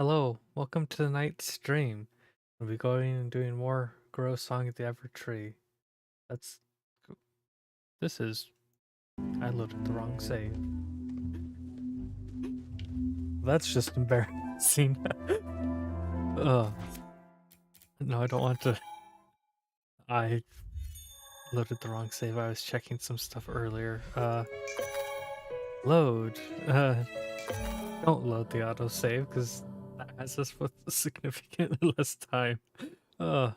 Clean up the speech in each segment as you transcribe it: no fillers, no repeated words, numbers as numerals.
Hello, welcome to tonight's stream. We'll be going and doing more Grow Song at the Evertree. That's... This is... I loaded the wrong save. That's just embarrassing. Ugh. No, I don't want to... I loaded the wrong save. I was checking some stuff earlier. Load. Don't load the autosave, because that has us with significantly less time. Well,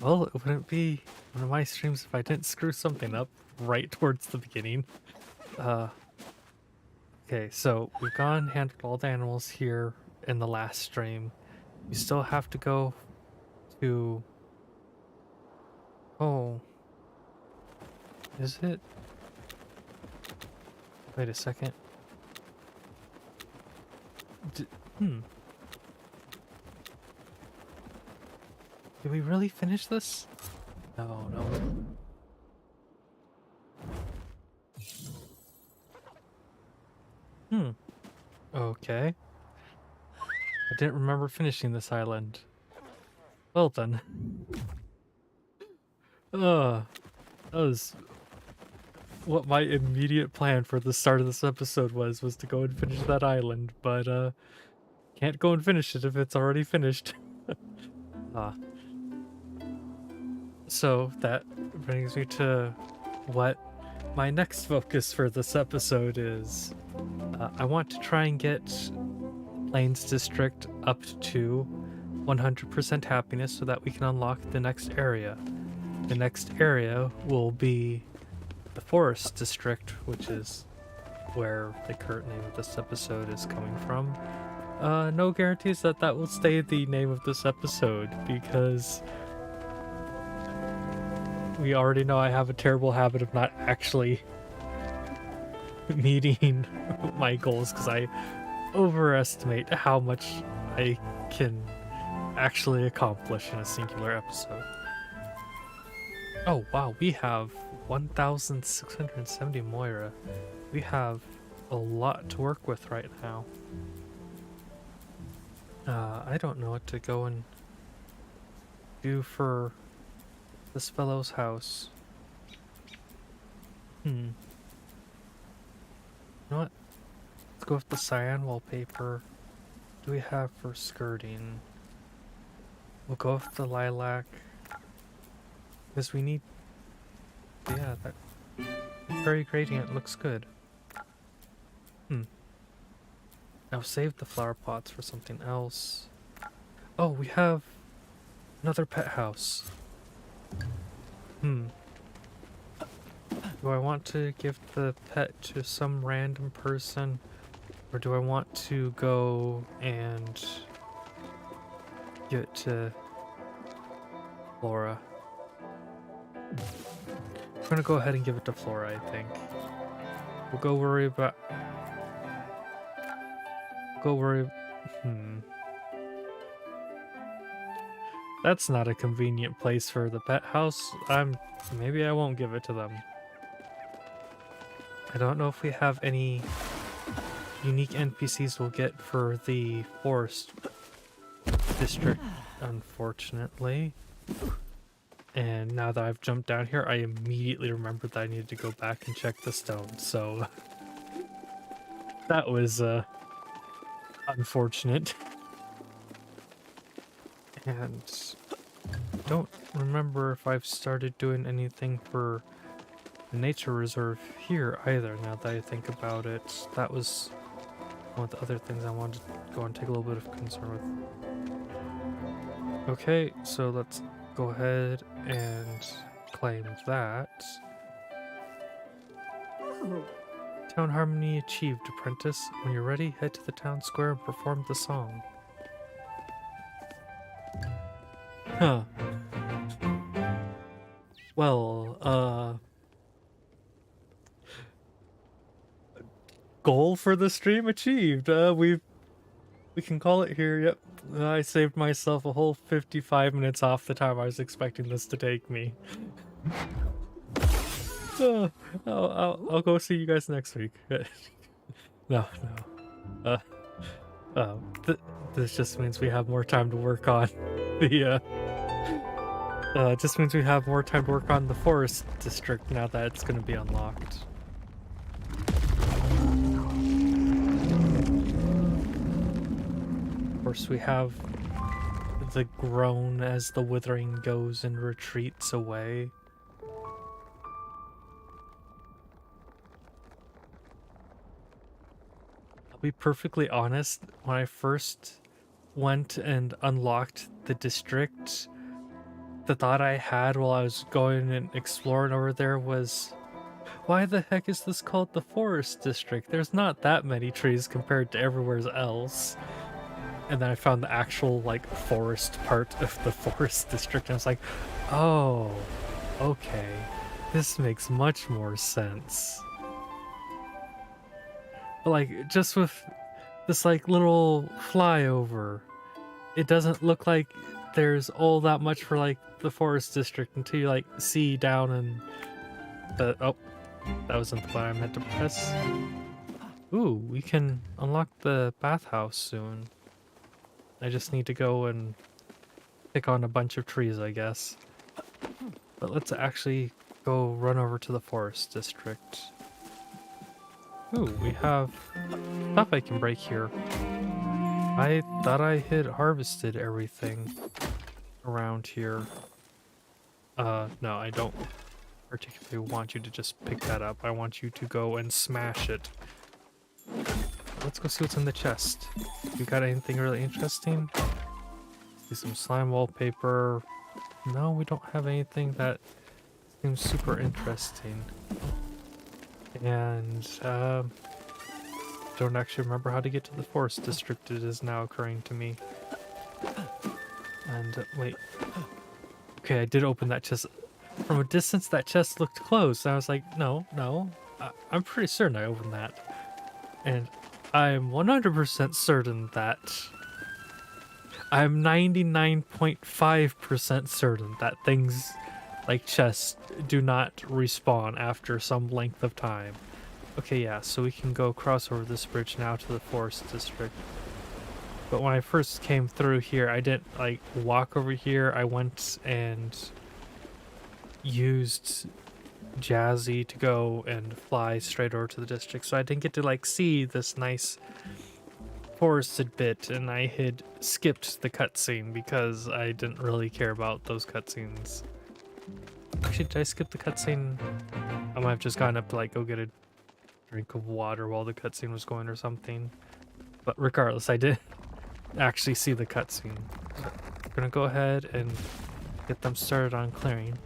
it wouldn't be one of my streams if I didn't screw something up right towards the beginning. Okay, so we've gone handled all the animals here in the last stream. We still have to go to... Oh. Is it? Wait a second. Did we really finish this? No, no. Okay. I didn't remember finishing this island. Well then. That was what my immediate plan for the start of this episode was to go and finish that island, but can't go and finish it if it's already finished. So that brings me to what my next focus for this episode is. I want to try and get Plains District up to 100% happiness so that we can unlock the next area. The next area will be the Forest District, which is where the current name of this episode is coming from. No guarantees that that will stay the name of this episode, because we already know I have a terrible habit of not actually meeting my goals, because I overestimate how much I can actually accomplish in a singular episode. Oh wow, we have 1,670 Moira. We have a lot to work with right now. I don't know what to go and do for this fellow's house. You know what? Let's go with the cyan wallpaper. What do we have for skirting? We'll go with the lilac. Because we need... Yeah, that very gradient looks good. Now save the flower pots for something else. Oh, we have another pet house. Do I want to give the pet to some random person? Or do I want to go and give it to Flora? I'm gonna go ahead and give it to Flora, I think. We'll go worry about... That's not a convenient place for the pet house. Maybe I won't give it to them. I don't know if we have any unique NPCs we'll get for the Forest District, unfortunately. And now that I've jumped down here, I immediately remembered that I needed to go back and check the stone, so... that was, unfortunate. And I don't remember if I've started doing anything for the nature reserve here either, now that I think about it. That was one of the other things I wanted to go and take a little bit of concern with. Okay, so let's go ahead and claim that. Town harmony achieved, apprentice. When you're ready, head to the town square and perform the song. Huh. Well, goal for the stream achieved. We can call it here. Yep. I saved myself a whole 55 minutes off the time I was expecting this to take me. I'll go see you guys next week. No. This just means we have more time to work on the just means we have more time to work on the forest district now that it's going to be unlocked. Of course, we have the groan as the withering goes and retreats away. I'll be perfectly honest, when I first went and unlocked the district, the thought I had while I was going and exploring over there was, why the heck is this called the forest district? There's not that many trees compared to everywhere else. And then I found the actual like forest part of the forest district and I was like, oh, okay, this makes much more sense. But like just with this like little flyover, it doesn't look like there's all that much for like the forest district until you like see down and the oh, that wasn't the button I meant to press. Ooh, we can unlock the bathhouse soon. I just need to go and pick on a bunch of trees, I guess. But let's actually go run over to the forest district. Ooh, we have stuff I can break here. I thought I had harvested everything around here. No, I don't particularly want you to just pick that up. I want you to go and smash it. Let's go see what's in the chest. You got anything really interesting? See some slime wallpaper. No, we don't have anything that seems super interesting. And, don't actually remember how to get to the forest district. It is now occurring to me. And, wait. Okay, I did open that chest. From a distance, that chest looked closed. I was like, no, I'm pretty certain I opened that. And I'm 100% certain that... I'm 99.5% certain that things like chests do not respawn after some length of time. Okay, yeah, so we can go cross over this bridge now to the forest district. But when I first came through here, I didn't like walk over here. I went and used Jazzy to go and fly straight over to the district, so I didn't get to like see this nice forested bit, and I had skipped the cutscene because I didn't really care about those cutscenes. Actually, did I skip the cutscene? I might have just gone up to like go get a drink of water while the cutscene was going or something. But regardless, I did actually see the cutscene. I'm gonna go ahead and get them started on clearing.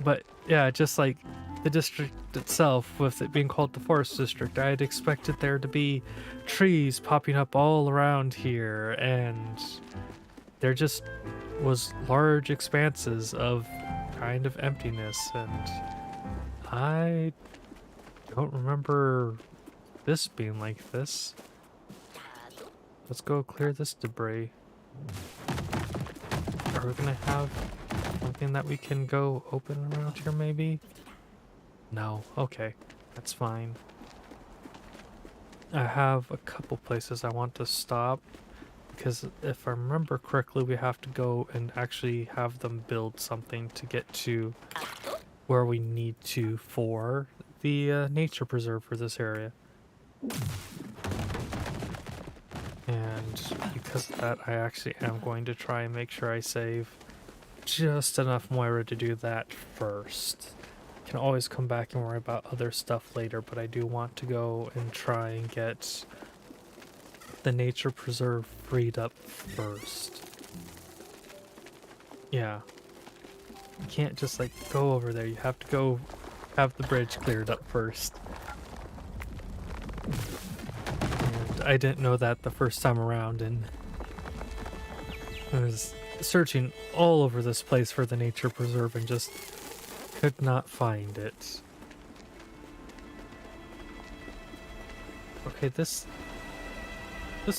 But yeah, just like the district itself, with it being called the forest district, I had expected there to be trees popping up all around here, and there just was large expanses of kind of emptiness, and I don't remember this being like this. Let's go clear this debris. Are we gonna have something that we can go open around here maybe? No, okay, that's fine. I have a couple places I want to stop, because if I remember correctly, we have to go and actually have them build something to get to where we need to for the nature preserve for this area. And because of that, I actually am going to try and make sure I save just enough Moira to do that first. Can always come back and worry about other stuff later, but I do want to go and try and get the nature preserve freed up first. Yeah. You can't just like go over there. You have to go have the bridge cleared up first. And I didn't know that the first time around, and I was searching all over this place for the nature preserve and just could not find it. Okay, this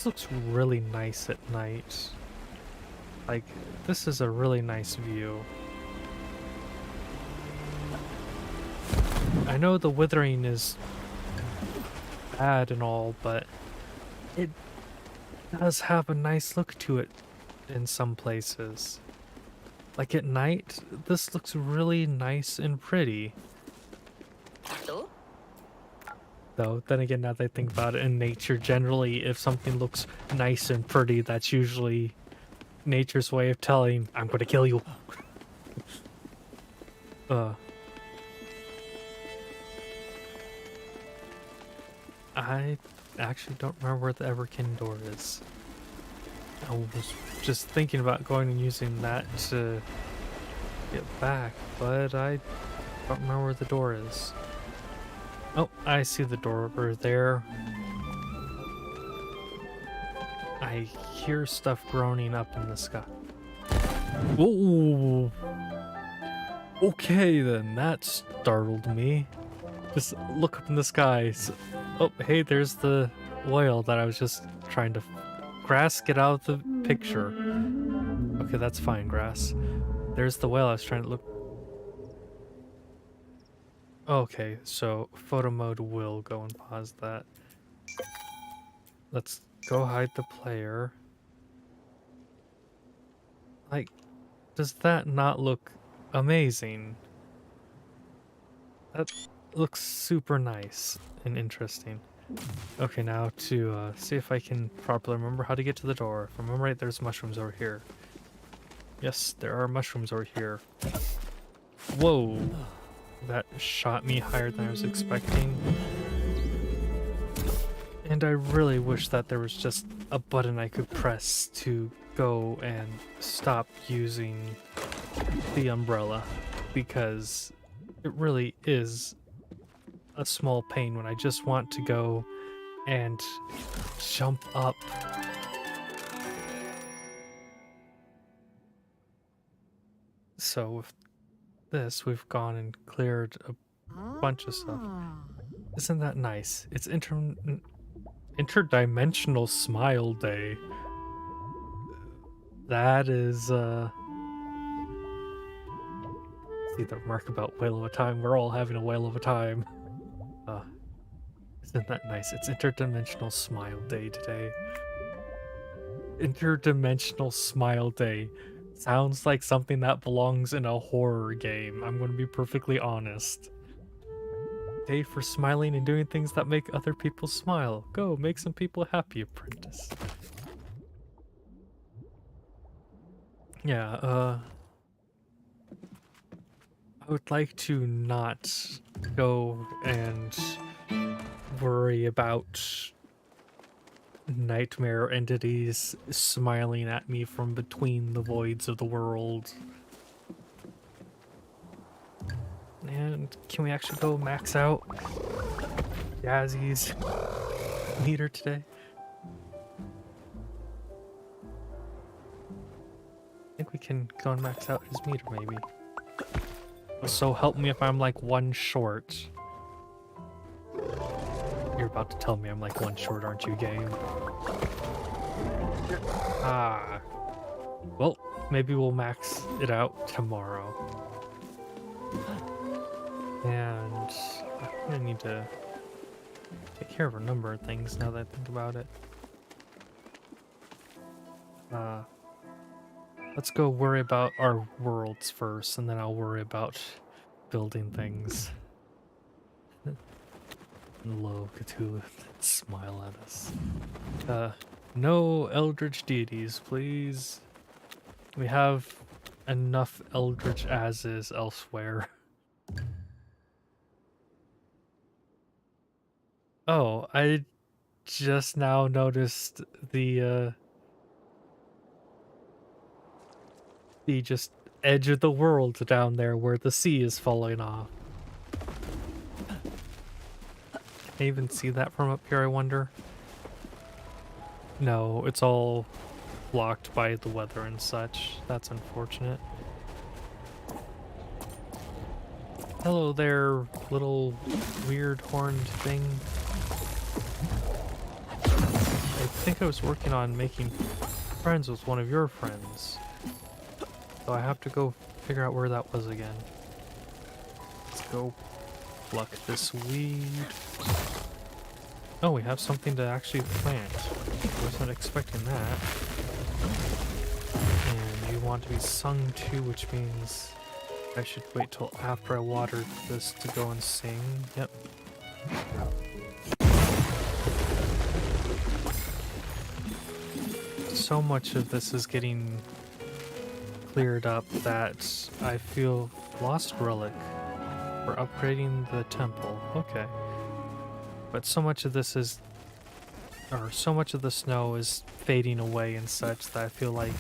looks really nice at night. Like, this is a really nice view. I know the withering is bad and all, but does have a nice look to it in some places. Like at night, this looks really nice and pretty. Though, then again, now that I think about it, in nature, generally, if something looks nice and pretty, that's usually nature's way of telling, I'm gonna kill you. I actually don't remember where the Everkin door is. I was just thinking about going and using that to get back, but I don't remember where the door is. Oh, I see the door over there. I hear stuff groaning up in the sky. Whoa! Okay then, that startled me. Just look up in the skies. Oh, hey, there's the whale that I was just trying to... Grass, get out of the picture. Okay, that's fine, Grass. There's the whale I was trying to look... Okay, so photo mode will go and pause that. Let's go hide the player. Like, does that not look amazing? That looks super nice and interesting. Okay, now to see if I can properly remember how to get to the door. If I remember right, there's mushrooms over here. Yes, there are mushrooms over here. Whoa! That shot me higher than I was expecting. And I really wish that there was just a button I could press to go and stop using the umbrella, because it really is a small pain when I just want to go and jump up. So with this, we've gone and cleared a bunch of stuff. Isn't that nice? It's interdimensional smile day. That is, see the remark about whale of a time. We're all having a whale of a time. Isn't that nice? It's interdimensional smile day today. Interdimensional smile day. Sounds like something that belongs in a horror game. I'm going to be perfectly honest. Day for smiling and doing things that make other people smile. Go, make some people happy, apprentice. Yeah, I would like to not go and worry about nightmare entities smiling at me from between the voids of the world. And can we actually go max out Jazzy's meter today? I think we can go and max out his meter, maybe. So help me if I'm like one short. You're about to tell me I'm like one short, aren't you, game? Ah. Well, maybe we'll max it out tomorrow. And I'm gonna need to take care of a number of things now that I think about it. Let's go worry about our worlds first, and then I'll worry about building things. Low Cthulhu, smile at us. No eldritch deities, please. We have enough eldritch as is elsewhere. Oh, I just now noticed the just edge of the world down there where the sea is falling off. Can I even see that from up here, I wonder? No, it's all blocked by the weather and such. That's unfortunate. Hello there, little weird horned thing. I think I was working on making friends with one of your friends. So I have to go figure out where that was again. Let's go pluck this weed. Oh, we have something to actually plant. Wasn't expecting that. And you want to be sung to, which means I should wait till after I water this to go and sing. Yep. So much of this is getting cleared up that I feel lost relic for upgrading the temple. Okay. But so much of this is, or so much of the snow is fading away and such that I feel like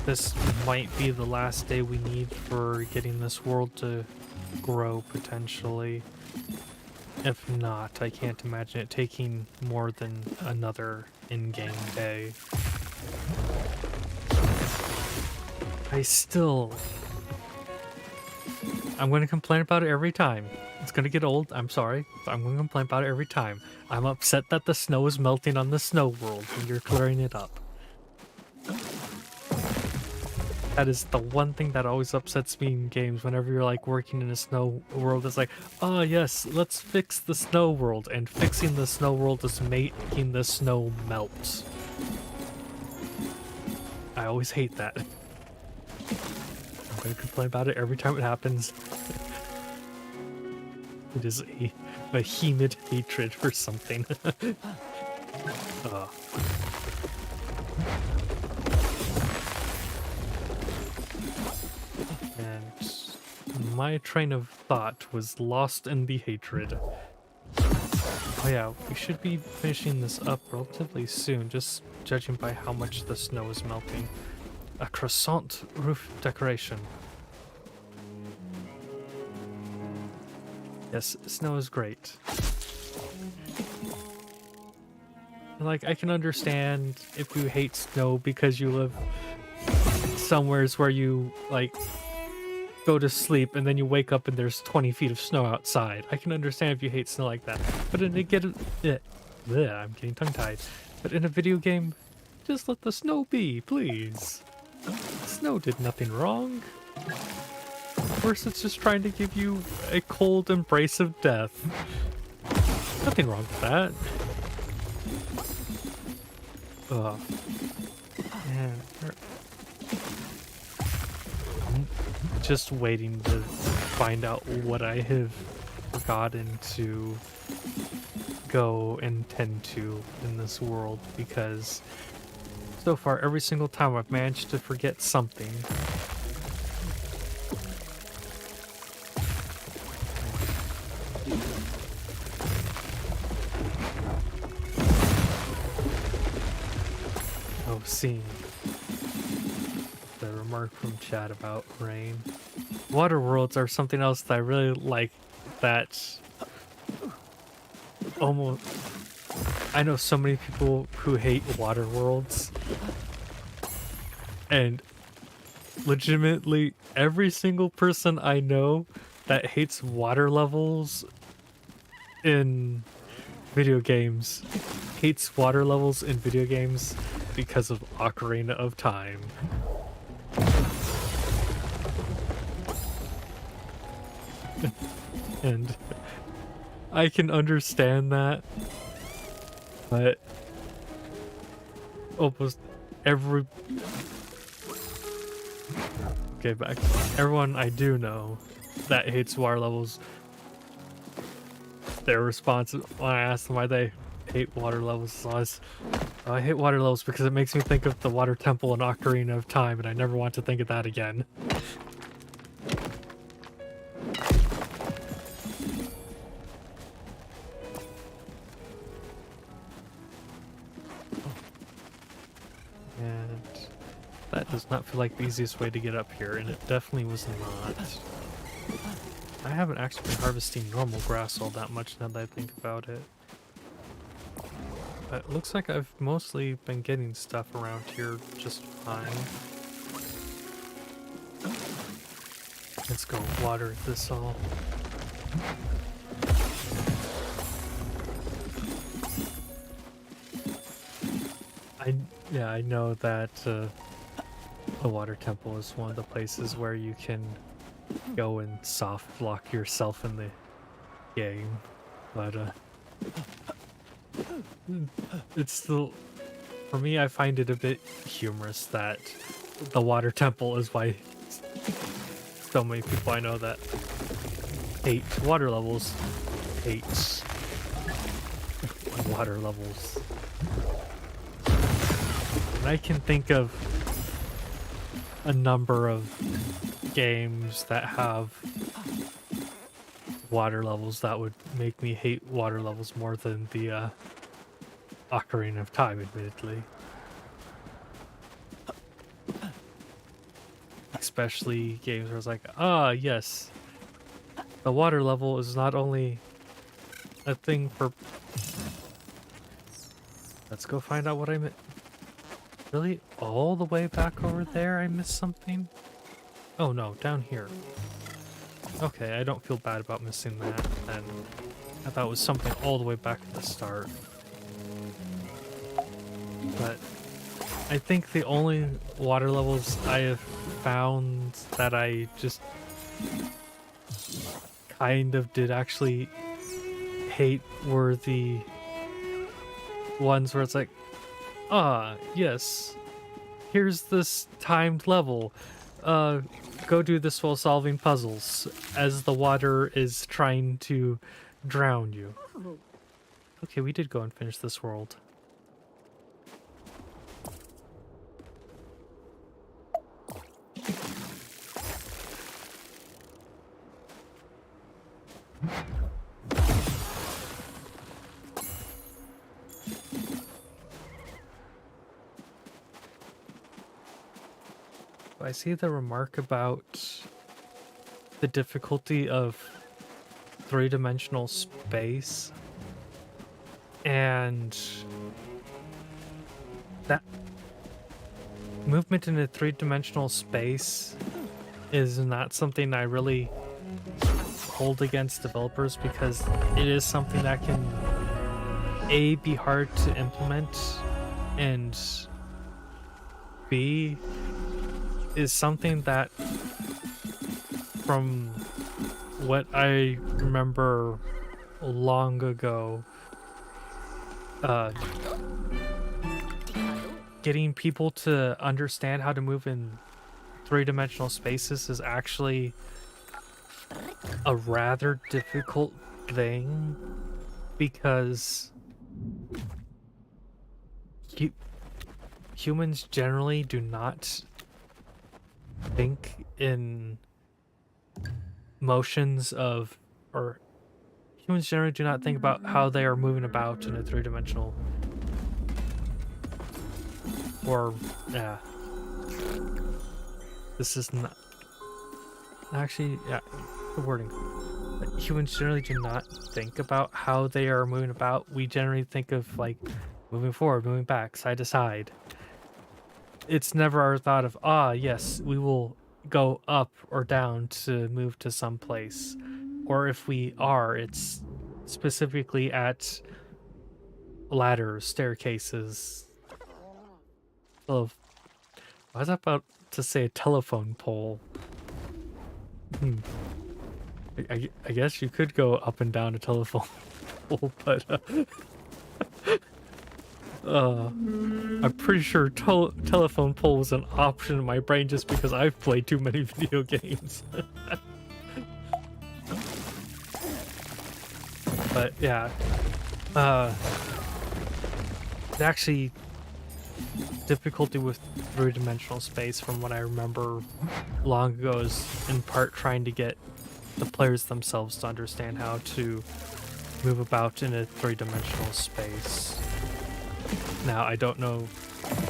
this might be the last day we need for getting this world to grow potentially. If not, I can't imagine it taking more than another in-game day. I'm going to complain about it every time. It's going to get old, I'm sorry, but I'm going to complain about it every time. I'm upset that the snow is melting on the snow world and you're clearing it up. That is the one thing that always upsets me in games whenever you're like working in a snow world. It's like, oh yes, let's fix the snow world, and fixing the snow world is making the snow melt. I always hate that. I'm going to complain about it every time it happens. It is a humid hatred for something. And my train of thought was lost in the hatred. Oh yeah, we should be finishing this up relatively soon, just judging by how much the snow is melting. A croissant roof decoration. Yes, snow is great. Like, I can understand if you hate snow because you live somewheres where you, like, go to sleep and then you wake up and there's 20 feet of snow outside. I can understand if you hate snow like that. But in a I'm getting tongue-tied. But in a video game, just let the snow be, please. Snow did nothing wrong. Worse, it's just trying to give you a cold embrace of death. Nothing wrong with that. Ugh. Man, I'm just waiting to find out what I have forgotten to go and tend to in this world, because so far every single time I've managed to forget something. Oh, seeing the remark from chat about rain. Water worlds are something else that I really like, that almost... I know so many people who hate water worlds, and legitimately every single person I know that hates water levels in video games hates water levels in video games because of Ocarina of Time. And I can understand that, but almost every... Okay, but everyone I do know that hates water levels, their response when I ask them why they hate water levels is, I hate water levels because it makes me think of the water temple in Ocarina of Time, and I never want to think of that again. And that does not feel like the easiest way to get up here, and it definitely was not. I haven't actually been harvesting normal grass all that much now that I think about it. But it looks like I've mostly been getting stuff around here just fine. Let's go water this all. I know that the water temple is one of the places where you can go and soft lock yourself in the game, but it's still, for me, I find it a bit humorous that the water temple is why so many people I know that hate water levels hate water levels. And I can think of a number of games that have water levels that would make me hate water levels more than the Ocarina of Time, admittedly. Especially games where it's like, ah, yes, the water level is not only a thing for... Let's go find out what I missed. Really? All the way back over there I missed something? Oh no, down here. Okay, I don't feel bad about missing that, and I thought it was something all the way back at the start. But I think the only water levels I have found that I just kind of did actually hate were the ones where it's like, ah, yes, here's this timed level. Go do this while solving puzzles as the water is trying to drown you. Okay, we did go and finish this world. I see the remark about the difficulty of three-dimensional space, and that movement in a three-dimensional space is not something I really hold against developers, because it is something that can A, be hard to implement, and B, is something that, from what I remember long ago, getting people to understand how to move in three-dimensional spaces is actually a rather difficult thing, because humans generally do not think in motions of, or humans generally do not think about how they are moving about in a three-dimensional, or yeah, this is not actually, yeah, the wording. Humans generally do not think about how they are moving about. We generally think of like moving forward, moving back, side to side. It's never our thought of, ah, yes, we will go up or down to move to some place. Or if we are, it's specifically at ladders, staircases. I was about to say a telephone pole. I guess you could go up and down a telephone pole, but I'm pretty sure telephone pole was an option in my brain just because I've played too many video games. But yeah, actually, difficulty with three-dimensional space, from what I remember long ago, is in part trying to get the players themselves to understand how to move about in a three-dimensional space. Now, I don't know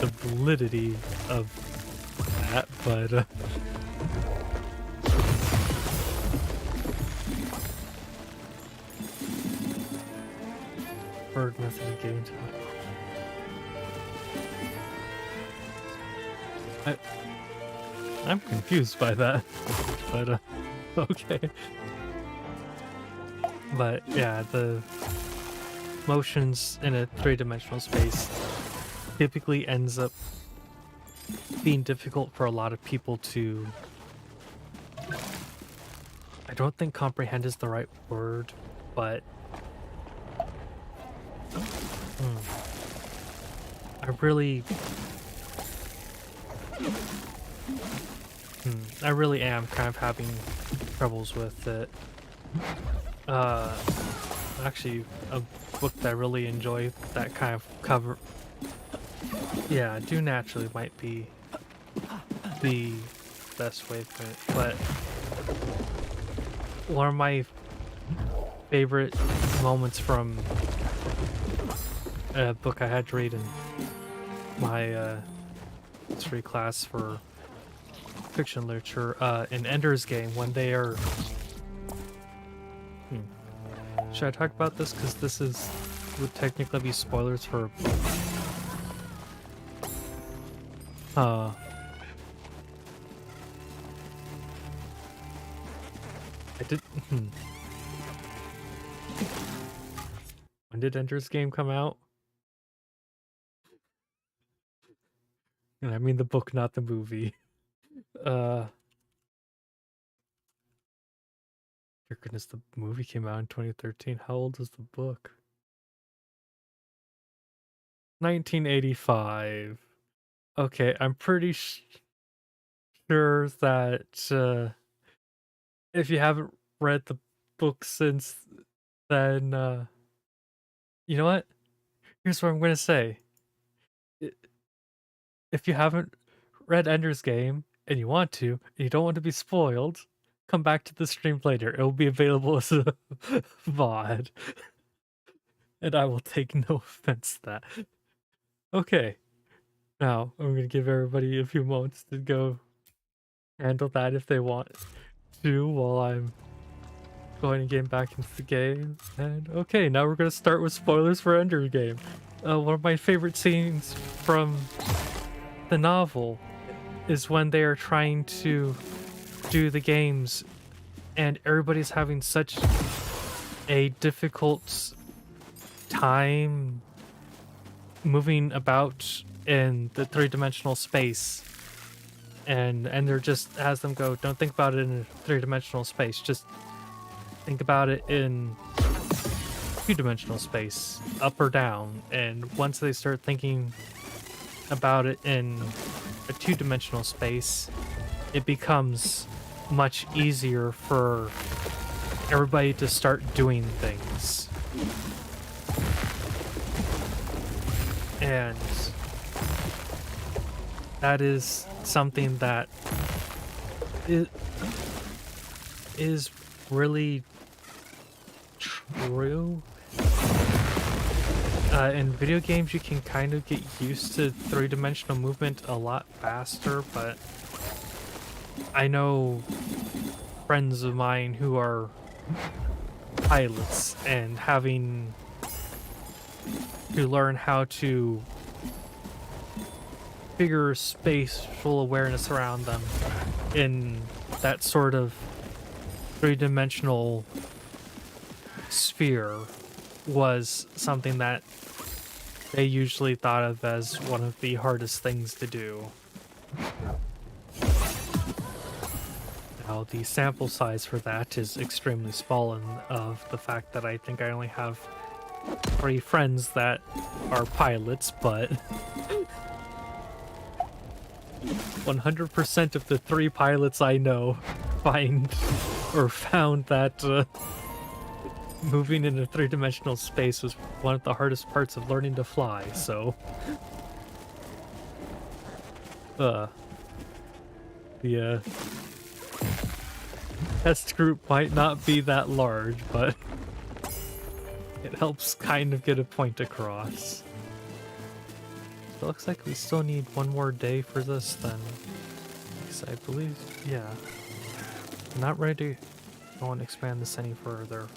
the validity of that, but bird method of getting to it. I'm confused by that, but okay. But yeah, the motions in a three-dimensional space typically ends up being difficult for a lot of people to, I don't think comprehend is the right word, but Hmm. I really, I really am kind of having troubles with it. Uh, Actually, a book that I really enjoy that kind of cover. Yeah, Do Naturally might be the best way to put it, but one of my favorite moments from a book I had to read in my history class for fiction literature, in Ender's Game, when they are... Should I talk about this? Because this would technically be spoilers for a book. I did... When did Ender's Game come out? And I mean the book, not the movie. Dear goodness, the movie came out in 2013. How old is the book? 1985. Okay, I'm pretty sure that if you haven't read the book since then, you know what? Here's what I'm gonna say. I- If you haven't read Ender's Game and you want to, and you don't want to be spoiled, come back to the stream later. It will be available as a VOD, and I will take no offense to that. Okay, now I'm gonna give everybody a few moments to go handle that if they want to, while I'm going and getting back into the game. And okay, now we're gonna start with spoilers for Ender Game. One of my favorite scenes from the novel is when they are trying to do the games and everybody's having such a difficult time moving about in the three-dimensional space, and Ender just has them go, don't think about it in a three-dimensional space, just think about it in two-dimensional space, up or down. And once they start thinking about it in a two-dimensional space, it becomes much easier for everybody to start doing things. And that is something that is really true. In video games, you can kind of get used to three-dimensional movement a lot faster, but I know friends of mine who are pilots and having to learn how to figure spatial awareness around them in that sort of three-dimensional sphere was something that they usually thought of as one of the hardest things to do. Now, the sample size for that is extremely small, and of the fact that I think I only have 3 friends that are pilots, but 100% of the 3 pilots I know found that moving in a three-dimensional space was one of the hardest parts of learning to fly, so the test group might not be that large, but it helps kind of get a point across. So it looks like we still need one more day for this then. Because I believe, yeah. I'm not ready to go and expand this any further.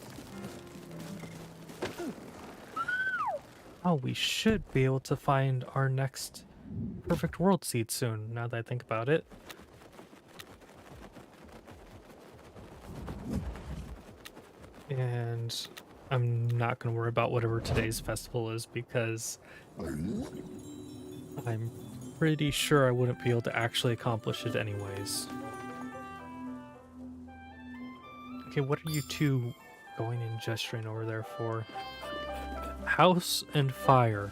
Oh, we should be able to find our next perfect world seed soon, now that I think about it. And I'm not going to worry about whatever today's festival is, because I'm pretty sure I wouldn't be able to actually accomplish it anyways. Okay, what are you two going and gesturing over there for? House and fire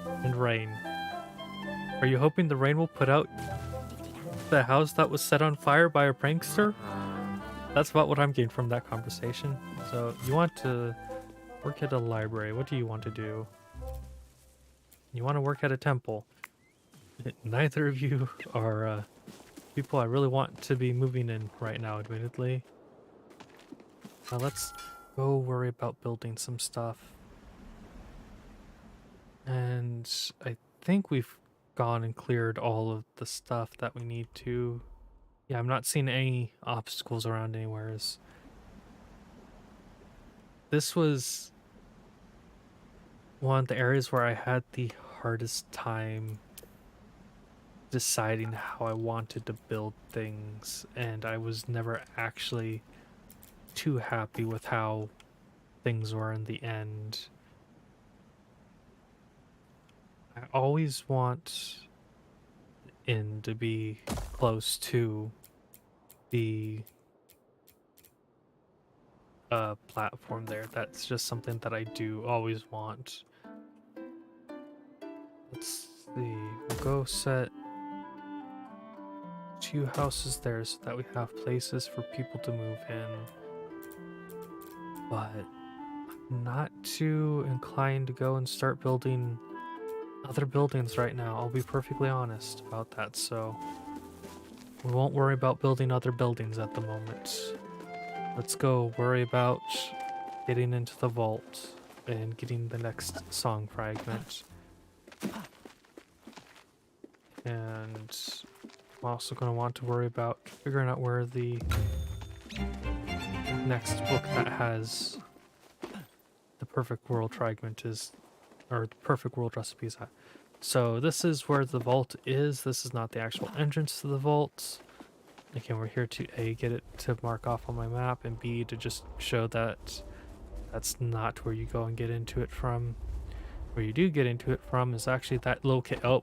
and rain. Are you hoping the rain will put out the house that was set on fire by a prankster? That's about what I'm getting from that conversation. So you want to work at a library. What do you want to do? You want to work at a temple. Neither of you are people I really want to be moving in right now, admittedly. Now let's go worry about building some stuff. And I think we've gone and cleared all of the stuff that we need to. Yeah, I'm not seeing any obstacles around anywhere. This was one of the areas where I had the hardest time deciding how I wanted to build things, and I was never actually too happy with how things were in the end. I always want the inn to be close to the platform there. That's just something that I do always want. Let's see, we'll go set 2 houses there so that we have places for people to move in. But I'm not too inclined to go and start building other buildings right now. I'll be perfectly honest about that, so we won't worry about building other buildings at the moment. Let's go worry about getting into the vault and getting the next song fragment. And I'm also going to want to worry about figuring out where the next book that has the perfect world fragment is, or the perfect world recipe is at. So this is where the vault is. This is not the actual entrance to the vault. Again, we're here to A, get it to mark off on my map, and B, to just show that that's not where you go and get into it from. Where you do get into it from is actually that locate. Oh.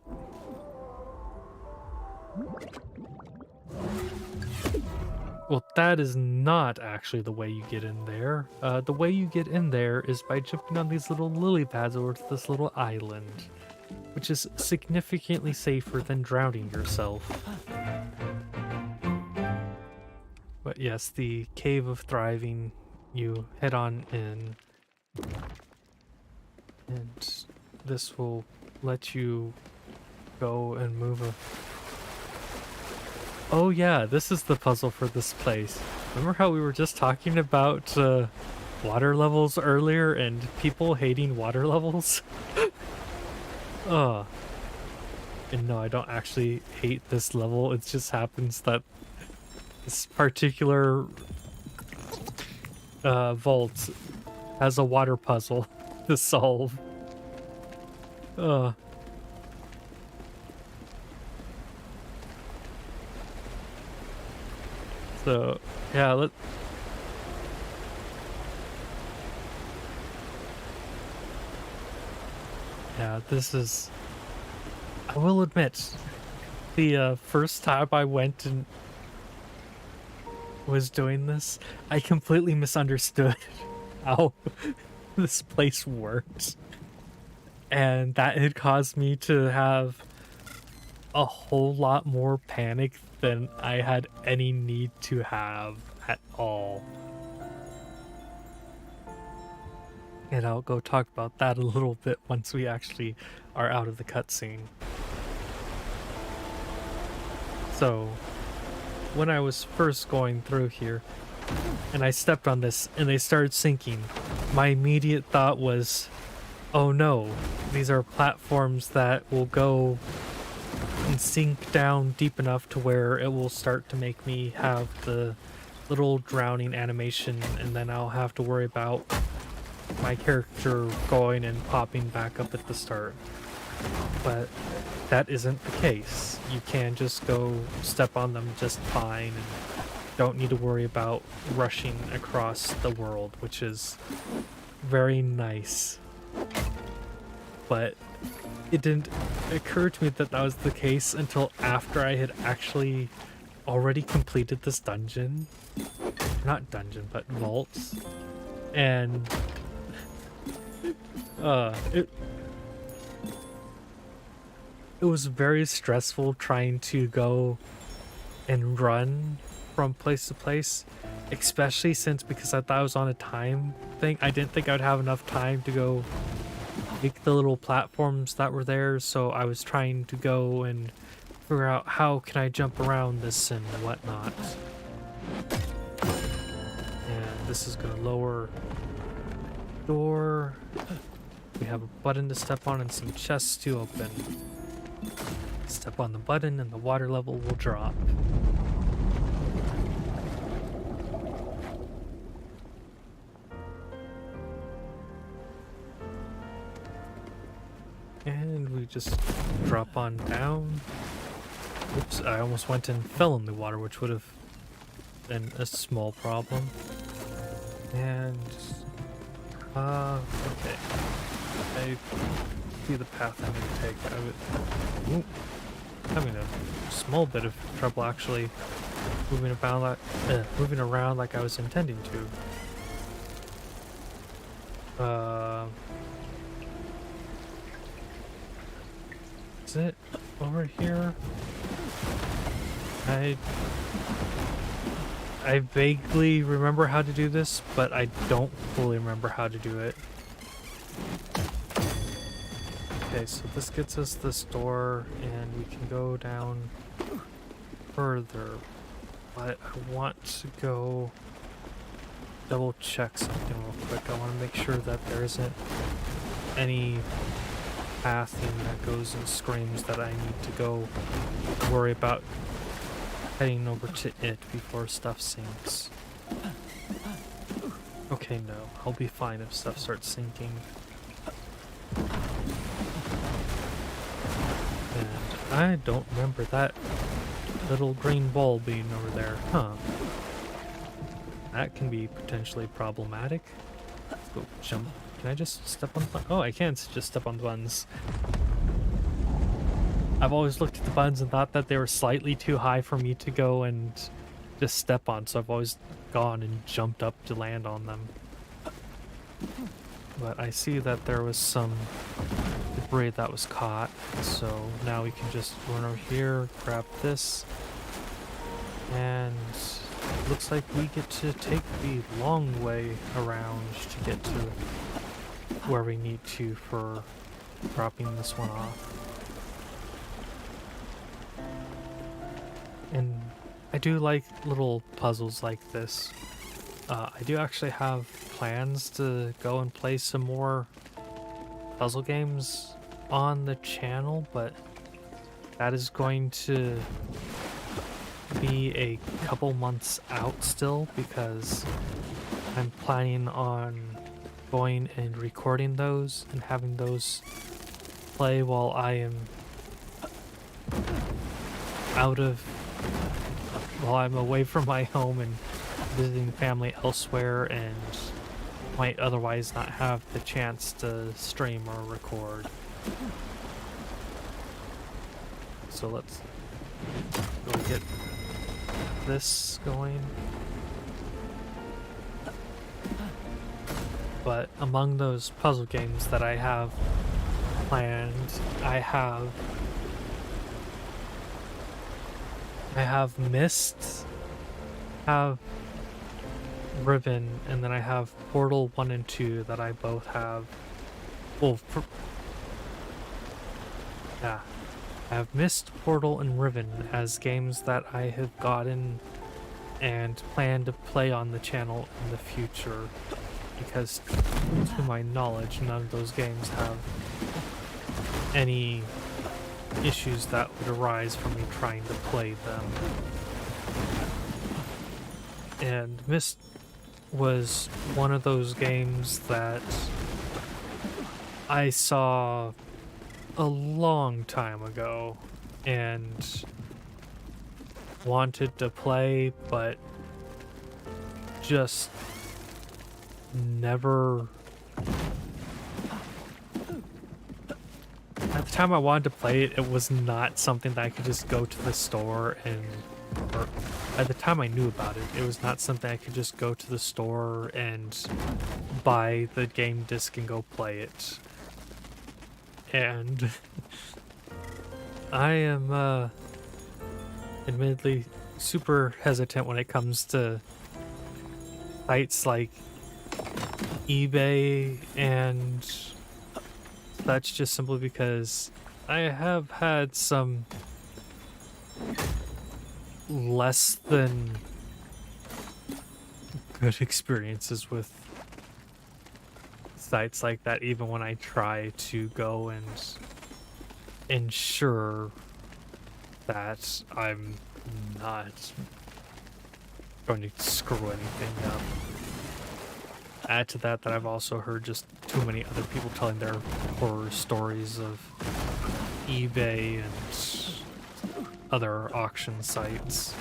Well, that is not actually the way you get in there. The way you get in there is by jumping on these little lily pads over to this little island, which is significantly safer than drowning yourself. But yes, the Cave of Thriving, you head on in, and this will let you go and move a... Oh yeah, this is the puzzle for this place. Remember how we were just talking about water levels earlier and people hating water levels? And no, I don't actually hate this level. It just happens that this particular vault has a water puzzle to solve. So, yeah, yeah, this is... I will admit, the first time I went and was doing this, I completely misunderstood how this place worked. And that had caused me to have a whole lot more panic than I had any need to have at all. And I'll go talk about that a little bit once we actually are out of the cutscene. So, when I was first going through here, and I stepped on this and they started sinking, my immediate thought was, oh no, these are platforms that will go and sink down deep enough to where it will start to make me have the little drowning animation, and then I'll have to worry about my character going and popping back up at the start. But that isn't the case. You can just go step on them just fine and don't need to worry about rushing across the world, which is very nice. But it didn't occur to me that that was the case until after I had actually already completed this dungeon. Not dungeon, but vaults. And It was very stressful trying to go and run from place to place, especially since because I thought I was on a time thing. I didn't think I'd have enough time to go make the little platforms that were there, so I was trying to go and figure out how can I jump around this and whatnot. And this is gonna lower door. We have a button to step on and some chests to open. Step on the button and the water level will drop. And we just drop on down. Oops, I almost went and fell in the water, which would have been a small problem. And, okay. I see the path I'm going to take. I would, having a small bit of trouble actually moving around like I was intending to. Is it over here? I vaguely remember how to do this, but I don't fully remember how to do it. Okay, so this gets us this door, and we can go down further. But I want to go double check something real quick. I want to make sure that there isn't any pathing that goes and screams that I need to go worry about heading over to it before stuff sinks. Okay, no, I'll be fine if stuff starts sinking. And I don't remember that little green ball being over there, huh? That can be potentially problematic. Let's go jump. Can I just step on the button? Oh, I can't just step on the buttons. I've always looked at the buttons and thought that they were slightly too high for me to go and just step on, so I've always gone and jumped up to land on them. But I see that there was some debris that was caught, so now we can just run over here, grab this, and it looks like we get to take the long way around to get to where we need to for dropping this one off. And I do like little puzzles like this. I do actually have plans to go and play some more puzzle games on the channel, but that is going to be a couple months out still because I'm planning on going and recording those and having those play while I am while I'm away from my home and visiting family elsewhere and might otherwise not have the chance to stream or record. So let's go get this going. But among those puzzle games that I have planned, I have Myst, have Riven, and then I have Portal 1 and 2 that I both have. Well, yeah. I have Myst, Portal, and Riven as games that I have gotten and plan to play on the channel in the future, because to my knowledge, none of those games have any issues that would arise from me trying to play them. And Myst was one of those games that I saw a long time ago and wanted to play, but just never. At the time I wanted to play it, it was not something that I could just go to the store and, or By the time I knew about it, it was not something I could just go to the store and buy the game disc and go play it. And I am admittedly super hesitant when it comes to sites like eBay, and that's just simply because I have had some less than good experiences with sites like that, even when I try to go and ensure that I'm not going to screw anything up. Add to that I've also heard just too many other people telling their horror stories of eBay and other auction sites.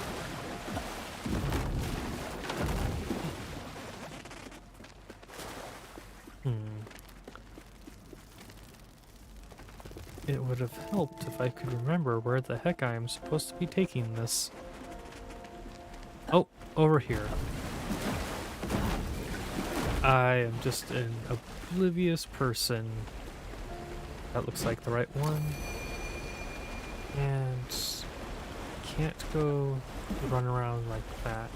It would have helped if I could remember where the heck I am supposed to be taking this. Oh, over here. I am just an oblivious person. That looks like the right one. And can't go run around like that.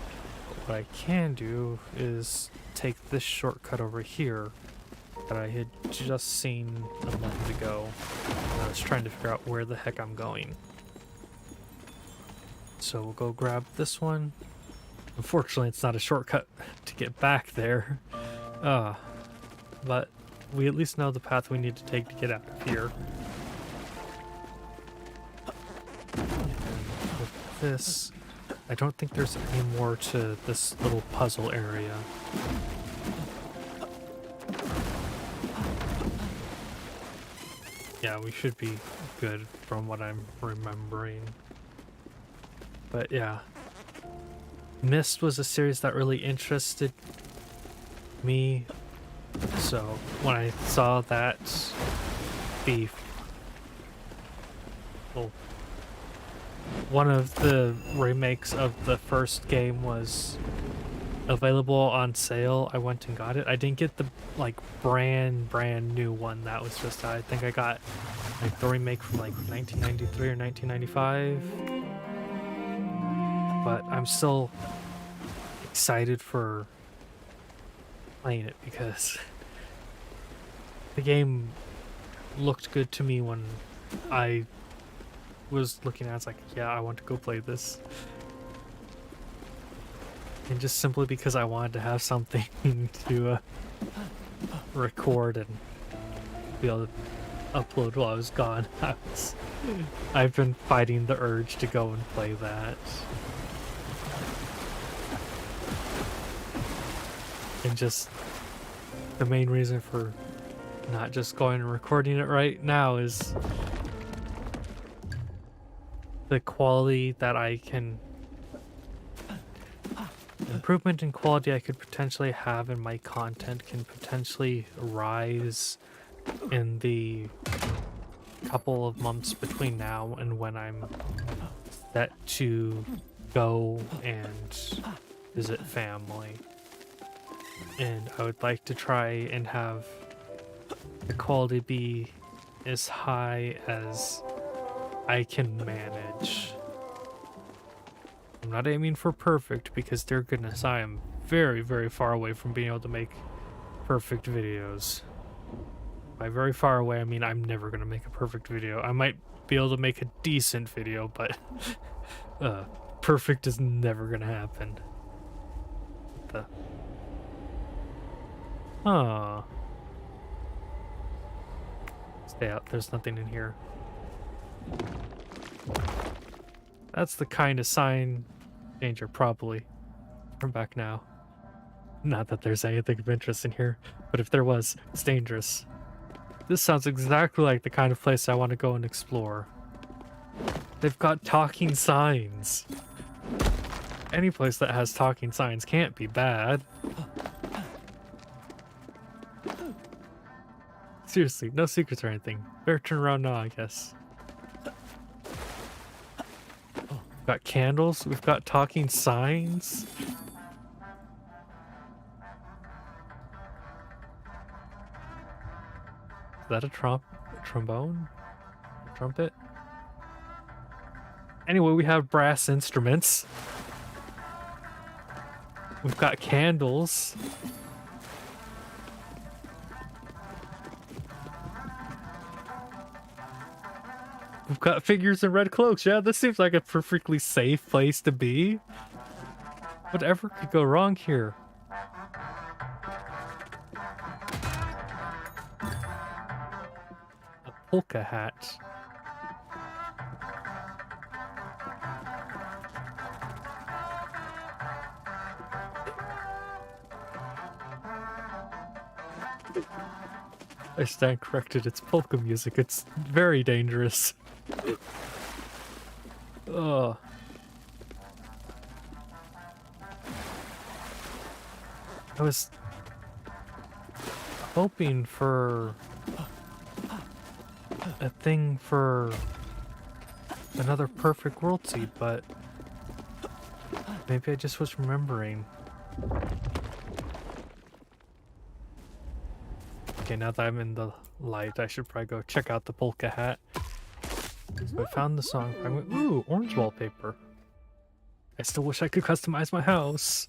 But what I can do is take this shortcut over here that I had just seen a moment ago. And I was trying to figure out where the heck I'm going. So we'll go grab this one. Unfortunately, it's not a shortcut to get back there. But we at least know the path we need to take to get out of here. And with this, I don't think there's any more to this little puzzle area. Yeah, we should be good from what I'm remembering. But yeah. Myst was a series that really interested me. So when I saw that one of the remakes of the first game was available on sale, I went and got it. I didn't get the like brand new one that was just out. I think I got like the remake from like 1993 or 1995. But I'm still excited for playing it because the game looked good to me when I was looking at it. It's like, yeah, I want to go play this. And just simply because I wanted to have something to record and be able to upload while I was gone. I've been fighting the urge to go and play that. And just the main reason for not just going and recording it right now is the quality that I can... improvement in quality I could potentially have in my content can potentially rise in the couple of months between now and when I'm set to go and visit family. And I would like to try and have the quality be as high as I can manage. I'm not aiming for perfect because, dear goodness, I am very, very far away from being able to make perfect videos. By very far away, I mean I'm never going to make a perfect video. I might be able to make a decent video, but perfect is never going to happen. What the... Huh. Stay out. There's nothing in here. That's the kind of sign. Danger, probably. Turn back now. Not that there's anything of interest in here, but if there was, it's dangerous. This sounds exactly like the kind of place I want to go and explore. They've got talking signs. Any place that has talking signs can't be bad. Seriously, no secrets or anything. Better turn around now, I guess. got candles. We've got talking signs. Is that a trombone? A trumpet? Anyway, we have brass instruments. We've got candles. We've got figures in red cloaks. Yeah, this seems like a perfectly safe place to be. Whatever could go wrong here? A polka hat. I stand corrected. It's polka music. It's very dangerous. Ugh. I was hoping for a thing for another perfect world seed, but maybe I just was remembering. Okay, now that I'm in the light, I should probably go check out the polka hat. So I found the song. I went, ooh, orange wallpaper. I still wish I could customize my house.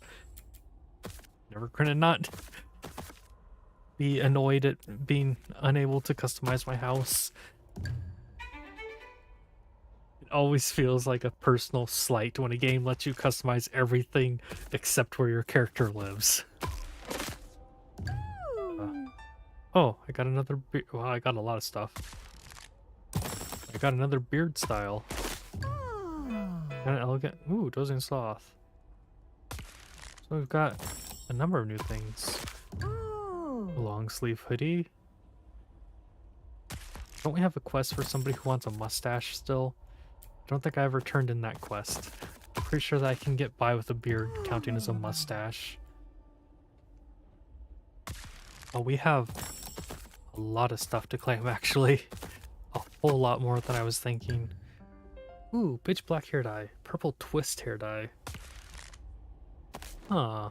Never gonna not be annoyed at being unable to customize my house. It always feels like a personal slight when a game lets you customize everything except where your character lives. Oh, I got another well, I got a lot of stuff. I got another beard style. Got an elegant, ooh, dozing sloth. So we've got a number of new things. A long sleeve hoodie. Don't we have a quest for somebody who wants a mustache still? I don't think I ever turned in that quest. I'm pretty sure that I can get by with a beard counting as a mustache. Oh, we have a lot of stuff to claim, actually. A whole lot more than I was thinking. Ooh, pitch black hair dye. Purple twist hair dye. Huh.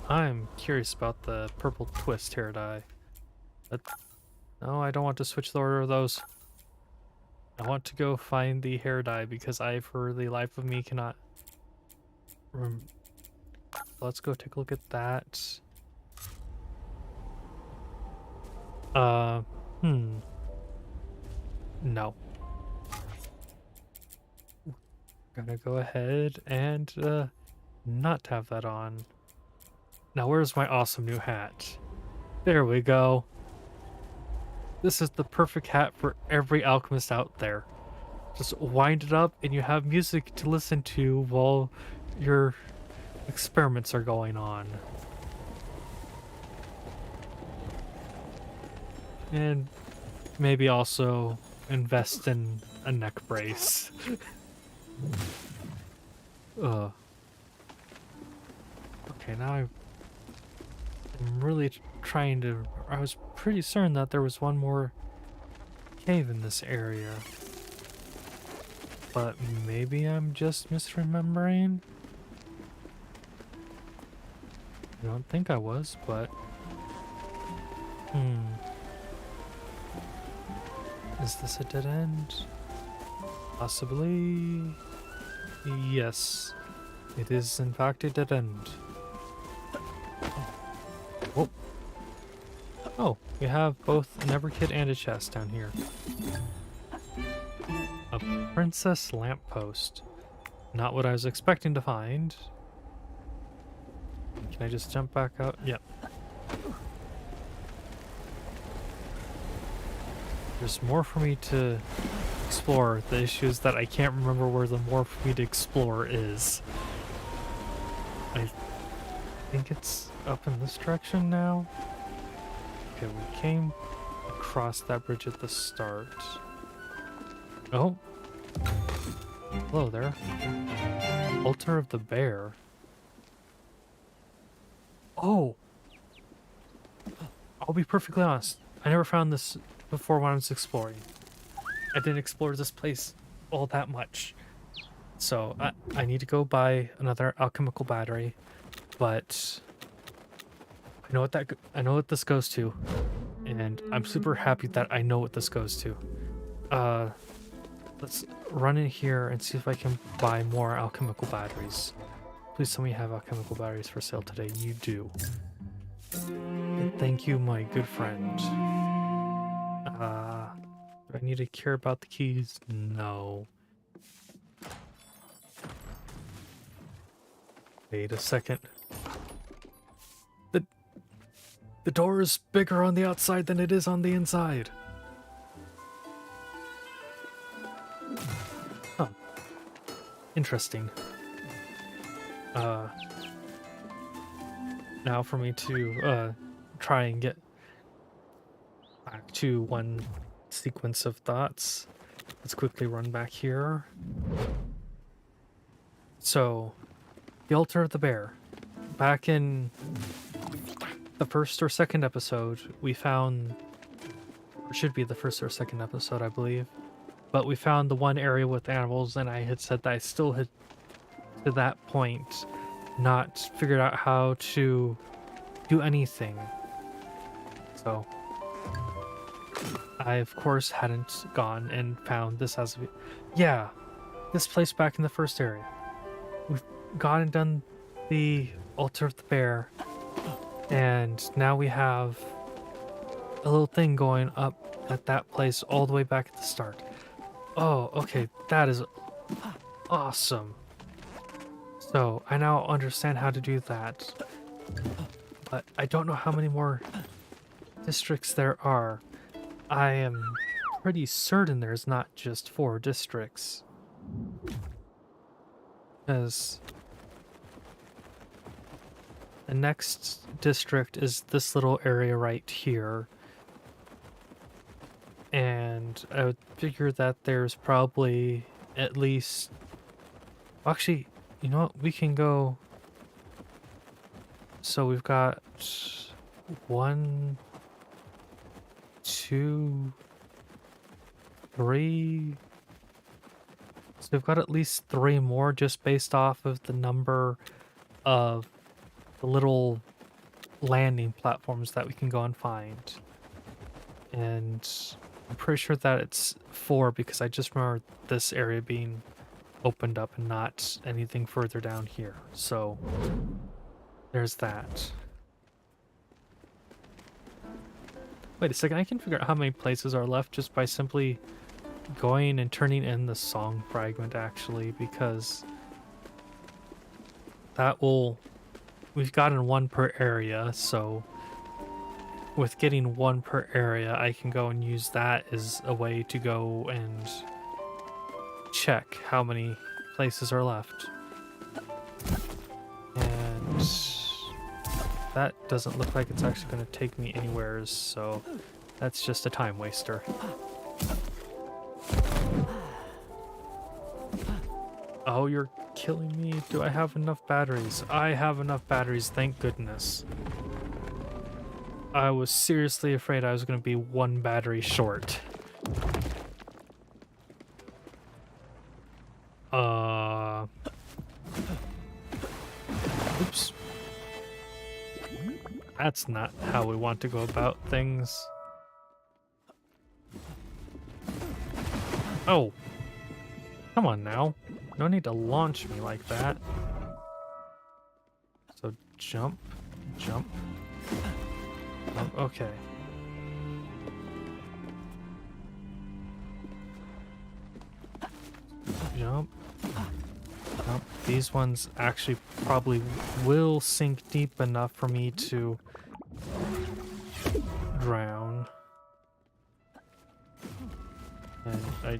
I'm curious about the purple twist hair dye. But no, I don't want to switch the order of those. I want to go find the hair dye because I, for the life of me, cannot... Let's go take a look at that. No. Gonna go ahead and not have that on. Now where's my awesome new hat? There we go. This is the perfect hat for every alchemist out there. Just wind it up and you have music to listen to while your experiments are going on. And maybe also invest in a neck brace. Okay, now I'm really trying to... I was pretty certain that there was one more cave in this area. But maybe I'm just misremembering? I don't think I was, but... Is this a dead end? Possibly... Yes. It is in fact a dead end. Whoa. Oh, we have both an Everkit and a chest down here. A princess lamppost. Not what I was expecting to find. Can I just jump back out? Yep. There's more for me to explore. The issue is that I can't remember where the more for me to explore is. I think it's up in this direction now. Okay, we came across that bridge at the start. Oh. Hello there. Altar of the Bear. Oh. I'll be perfectly honest. I never found this before when I was exploring. I didn't explore this place all that much. So I need to go buy another alchemical battery, but I know what this goes to, and I'm super happy that I know what this goes to. Uh, let's run in here and see if I can buy more alchemical batteries. Please tell me you have alchemical batteries for sale today. You do. And thank you, my good friend. Do I need to care about the keys? No. Wait a second. The the door is bigger on the outside than it is on the inside. Huh. Interesting. Now for me to try and get back to one sequence of thoughts. Let's quickly run back here. So, the altar of the bear. Back in the first or second episode, we found, or should be the first or second episode, I believe, but we found the one area with animals, and I had said that I still had, to that point, not figured out how to do anything. So, I of course hadn't gone and found this as a... Yeah, this place back in the first area. We've gone and done the altar of the bear, and now we have a little thing going up at that place all the way back at the start. Oh, okay, that is awesome. So I now understand how to do that, but I don't know how many more districts there are. I am pretty certain there's not just 4 districts, because the next district is this little area right here, and I would figure that there's probably at least... Actually, you know what? We can go... So we've got 1, 2, 3... So we've got at least 3 more just based off of the number of the little landing platforms that we can go and find. And I'm pretty sure that it's 4 because I just remember this area being opened up and not anything further down here. So there's that. Wait a second, I can figure out how many places are left just by simply going and turning in the song fragment, actually, because that will... We've gotten 1 per area, so with getting 1 per area, I can go and use that as a way to go and check how many places are left. And that doesn't look like it's actually going to take me anywhere, so that's just a time waster. Oh, you're killing me. Do I have enough batteries? I have enough batteries, thank goodness. I was seriously afraid I was going to be 1 battery short. Oops. That's not how we want to go about things. Oh. Come on now. No need to launch me like that. So jump, jump. Oh, okay. Jump. Jump. These ones actually probably will sink deep enough for me to drown. And I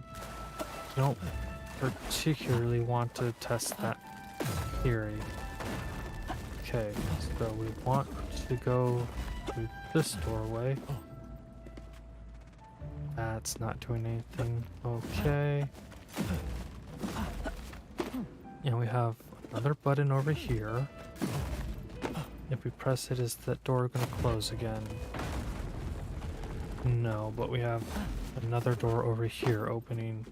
don't particularly want to test that theory. Okay, so we want to go through this doorway. That's not doing anything. Okay. And we have another button over here. If we press it, is that door going to close again? No, but we have another door over here opening.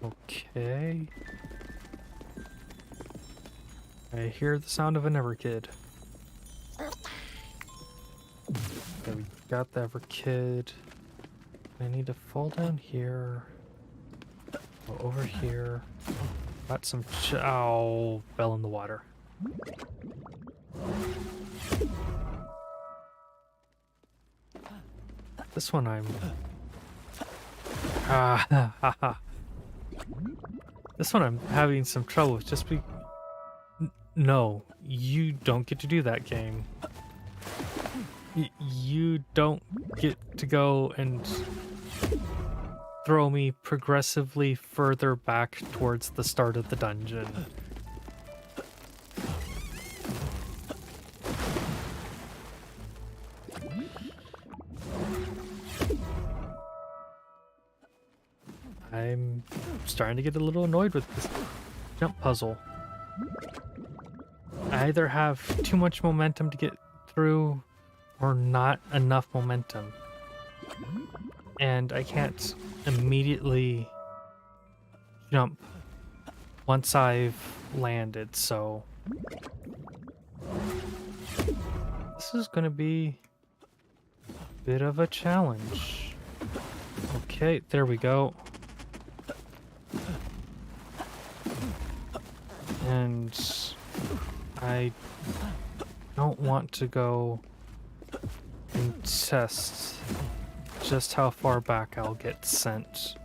Okay. I hear the sound of an Everkid. Okay, we got the Everkid. I need to fall down here. Go over here. Got some ow, fell in the water. This one I'm this one I'm having some trouble with just no, you don't get to do that, game. You don't get to go and throw me progressively further back towards the start of the dungeon. I'm starting to get a little annoyed with this jump puzzle. I either have too much momentum to get through or not enough momentum. And I can't immediately jump once I've landed, so this is gonna be a bit of a challenge. Okay, there we go. And I don't want to go and test just how far back I'll get sent.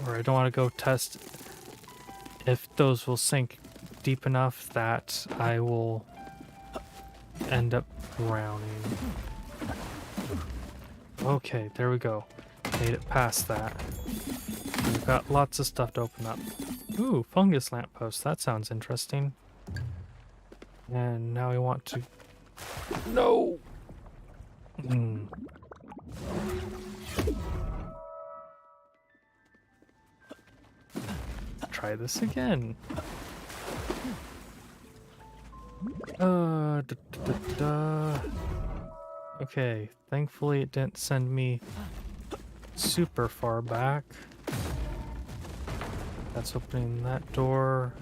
Or I don't want to go test if those will sink deep enough that I will end up drowning. Okay, there we go. Made it past that. We've got lots of stuff to open up. Ooh, fungus lamppost. That sounds interesting. And now we want to... No! Try this again. Okay, thankfully it didn't send me super far back. That's opening that door.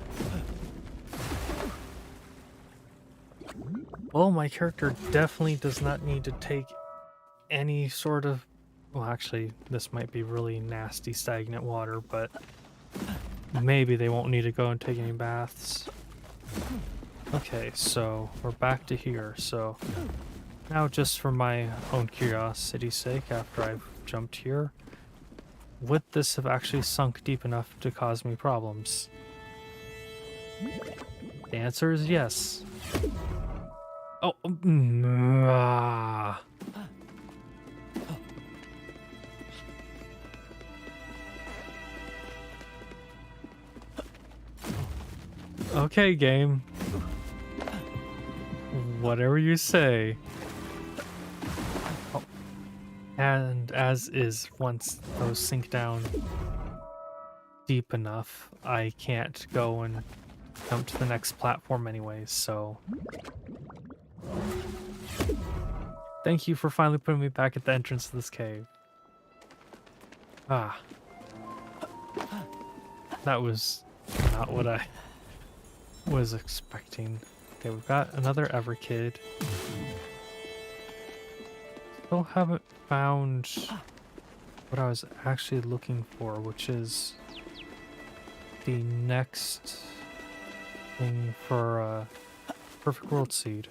Well, my character definitely does not need to take any sort of... Well, actually, this might be really nasty stagnant water, but maybe they won't need to go and take any baths. Okay, so we're back to here. So now, just for my own curiosity's sake, after I've jumped here, would this have actually sunk deep enough to cause me problems? The answer is yes. Oh, Okay, game. Whatever you say. Oh. And as is, once those sink down deep enough, I can't go and jump to the next platform anyways, so... Thank you for finally putting me back at the entrance to this cave. Ah. That was not what I was expecting. Okay, we've got another Everkid. Still haven't found what I was actually looking for, which is the next thing for Perfect World Seed.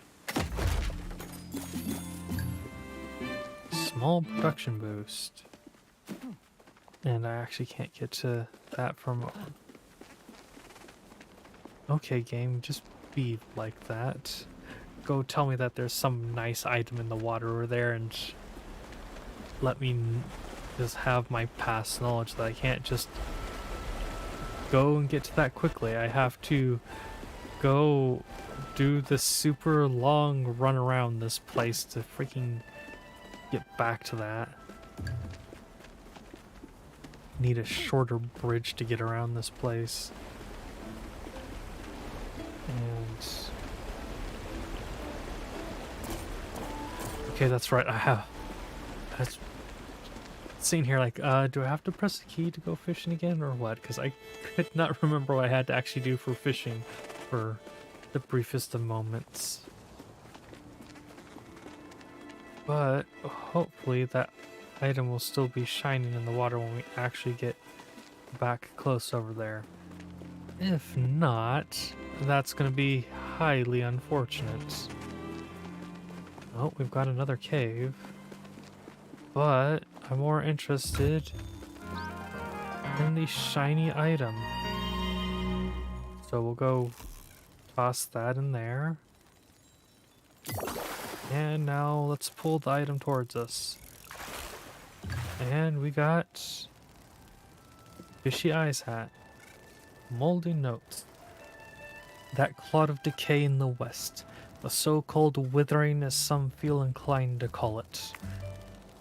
Small production boost. And I actually can't get to that from... Okay, game, just be like that. Go tell me that there's some nice item in the water over there and let me just have my past knowledge that I can't just go and get to that quickly. I have to go do this super long run around this place to freaking get back to that. Need a shorter bridge to get around this place. And... Okay, that's right, I have... That's... Seen here, like, do I have to press the key to go fishing again, or what? Because I could not remember what I had to actually do for fishing. for the briefest of moments. But hopefully that item will still be shining in the water when we actually get back close over there. If not, that's going to be highly unfortunate. Oh, we've got another cave. But I'm more interested in the shiny item. So we'll go toss that in there. And now let's pull the item towards us. And we got Fishy Eyes hat. Moldy notes. That clod of decay in the west. The so-called withering, as some feel inclined to call it.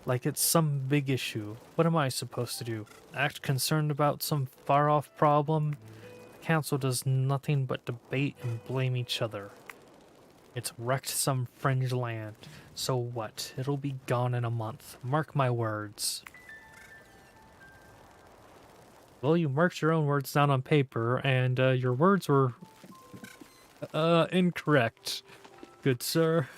Like it's some big issue. What am I supposed to do? Act concerned about some far-off problem? The council does nothing but debate and blame each other. It's wrecked some fringe land. So what? It'll be gone in a month. Mark my words. Well, you marked your own words down on paper, and your words were incorrect, good sir.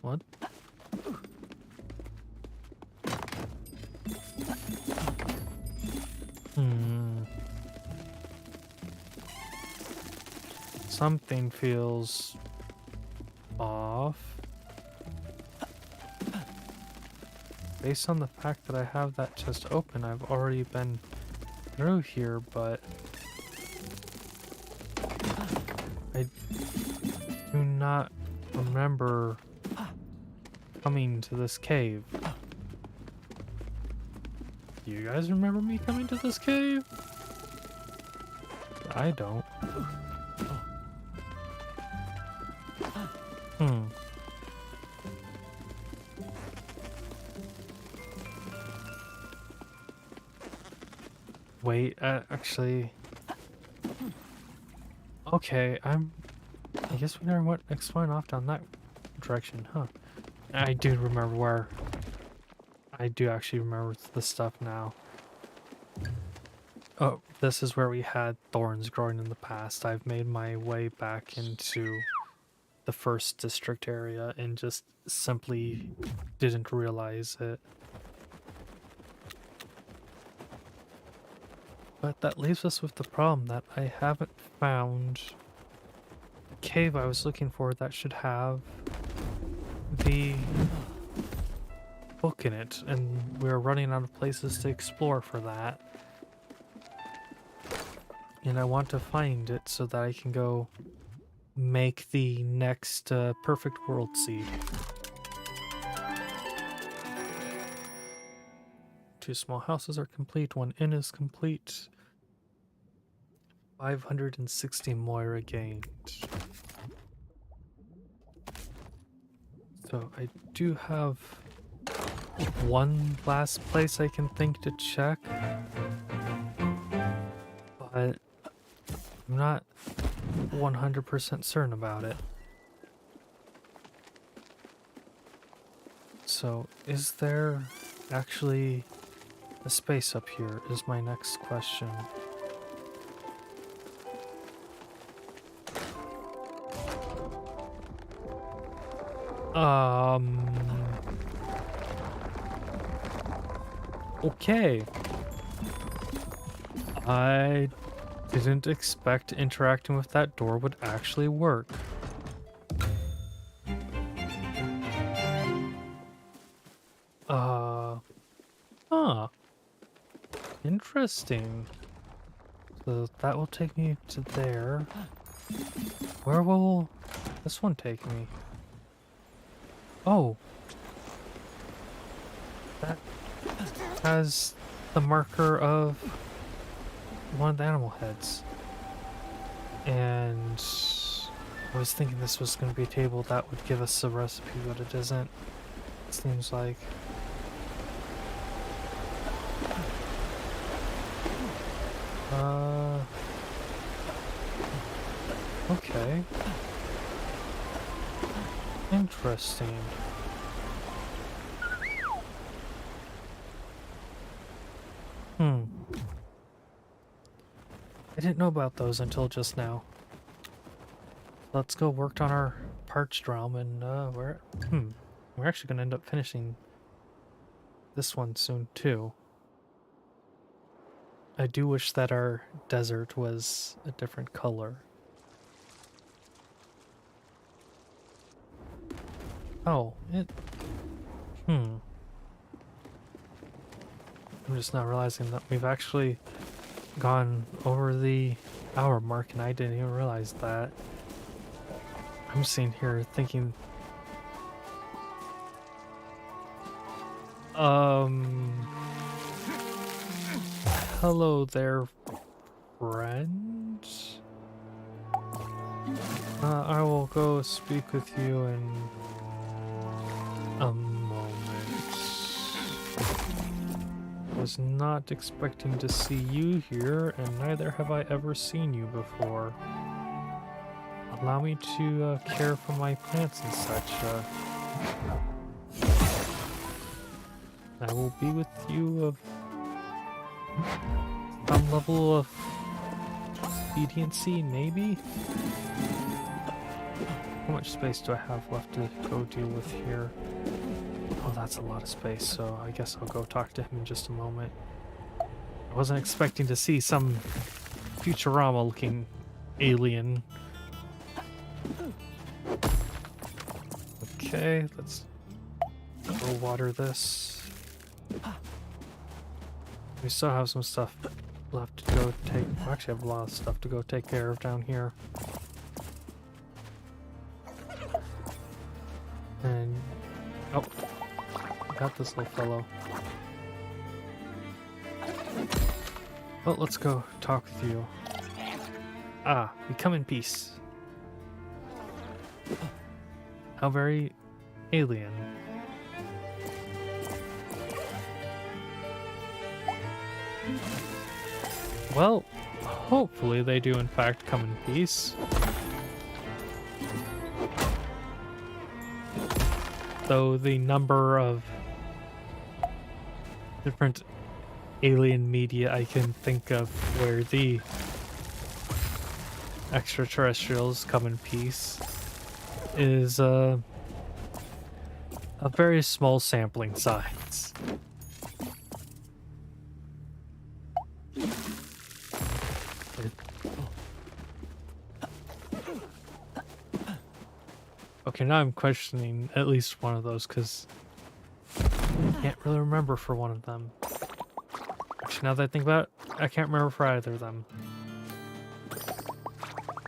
What? Something feels off. Based on the fact that I have that chest open, I've already been through here, but I do not remember coming to this cave. Do you guys remember me coming to this cave? I don't. Wait, actually... Okay, I guess we never went exploring off down that direction, huh? I do remember where... I do actually remember the stuff now. Oh, this is where we had thorns growing in the past. I've made my way back into the first district area and just simply didn't realize it. But that leaves us with the problem that I haven't found the cave I was looking for that should have the book in it, and we're running out of places to explore for that. And I want to find it so that I can go make the next perfect world seed. 2 small houses are complete, 1 inn is complete. 560 Moira gained. So I do have one last place I can think to check, but I'm not 100% certain about it. So is there actually a space up here is my next question. Okay. I didn't expect interacting with that door would actually work. Huh. Interesting. So that will take me to there. Where will this one take me? Oh. That has the marker of one of the animal heads. And I was thinking this was going to be a table that would give us a recipe, but it isn't. It seems like. Okay. Interesting. Hmm. I didn't know about those until just now. Let's go work on our parched realm and we're actually gonna end up finishing this one soon too. I do wish that our desert was a different color. Oh, hmm. I'm just now realizing that we've actually gone over the hour mark and I didn't even realize that. I'm sitting here thinking, hello there, friend. I will go speak with you in a moment. Was not expecting to see you here, and neither have I ever seen you before. Allow me to care for my plants and such. I will be with you of some level of obediency, maybe? How much space do I have left to go deal with here? Oh, that's a lot of space, so I guess I'll go talk to him in just a moment. I wasn't expecting to see some Futurama-looking alien. Okay, let's go water this. We still have some stuff left to go take. We actually have a lot of stuff to go take care of down here. And oh, got this little fellow. Well, let's go talk with you. Ah, we come in peace. How very alien. Well, hopefully they do in fact come in peace. Though the number of different alien media I can think of where the extraterrestrials come in peace is a very small sampling size. Okay, now I'm questioning at least one of those because I can't really remember for one of them. Actually, now that I think about it, I can't remember for either of them.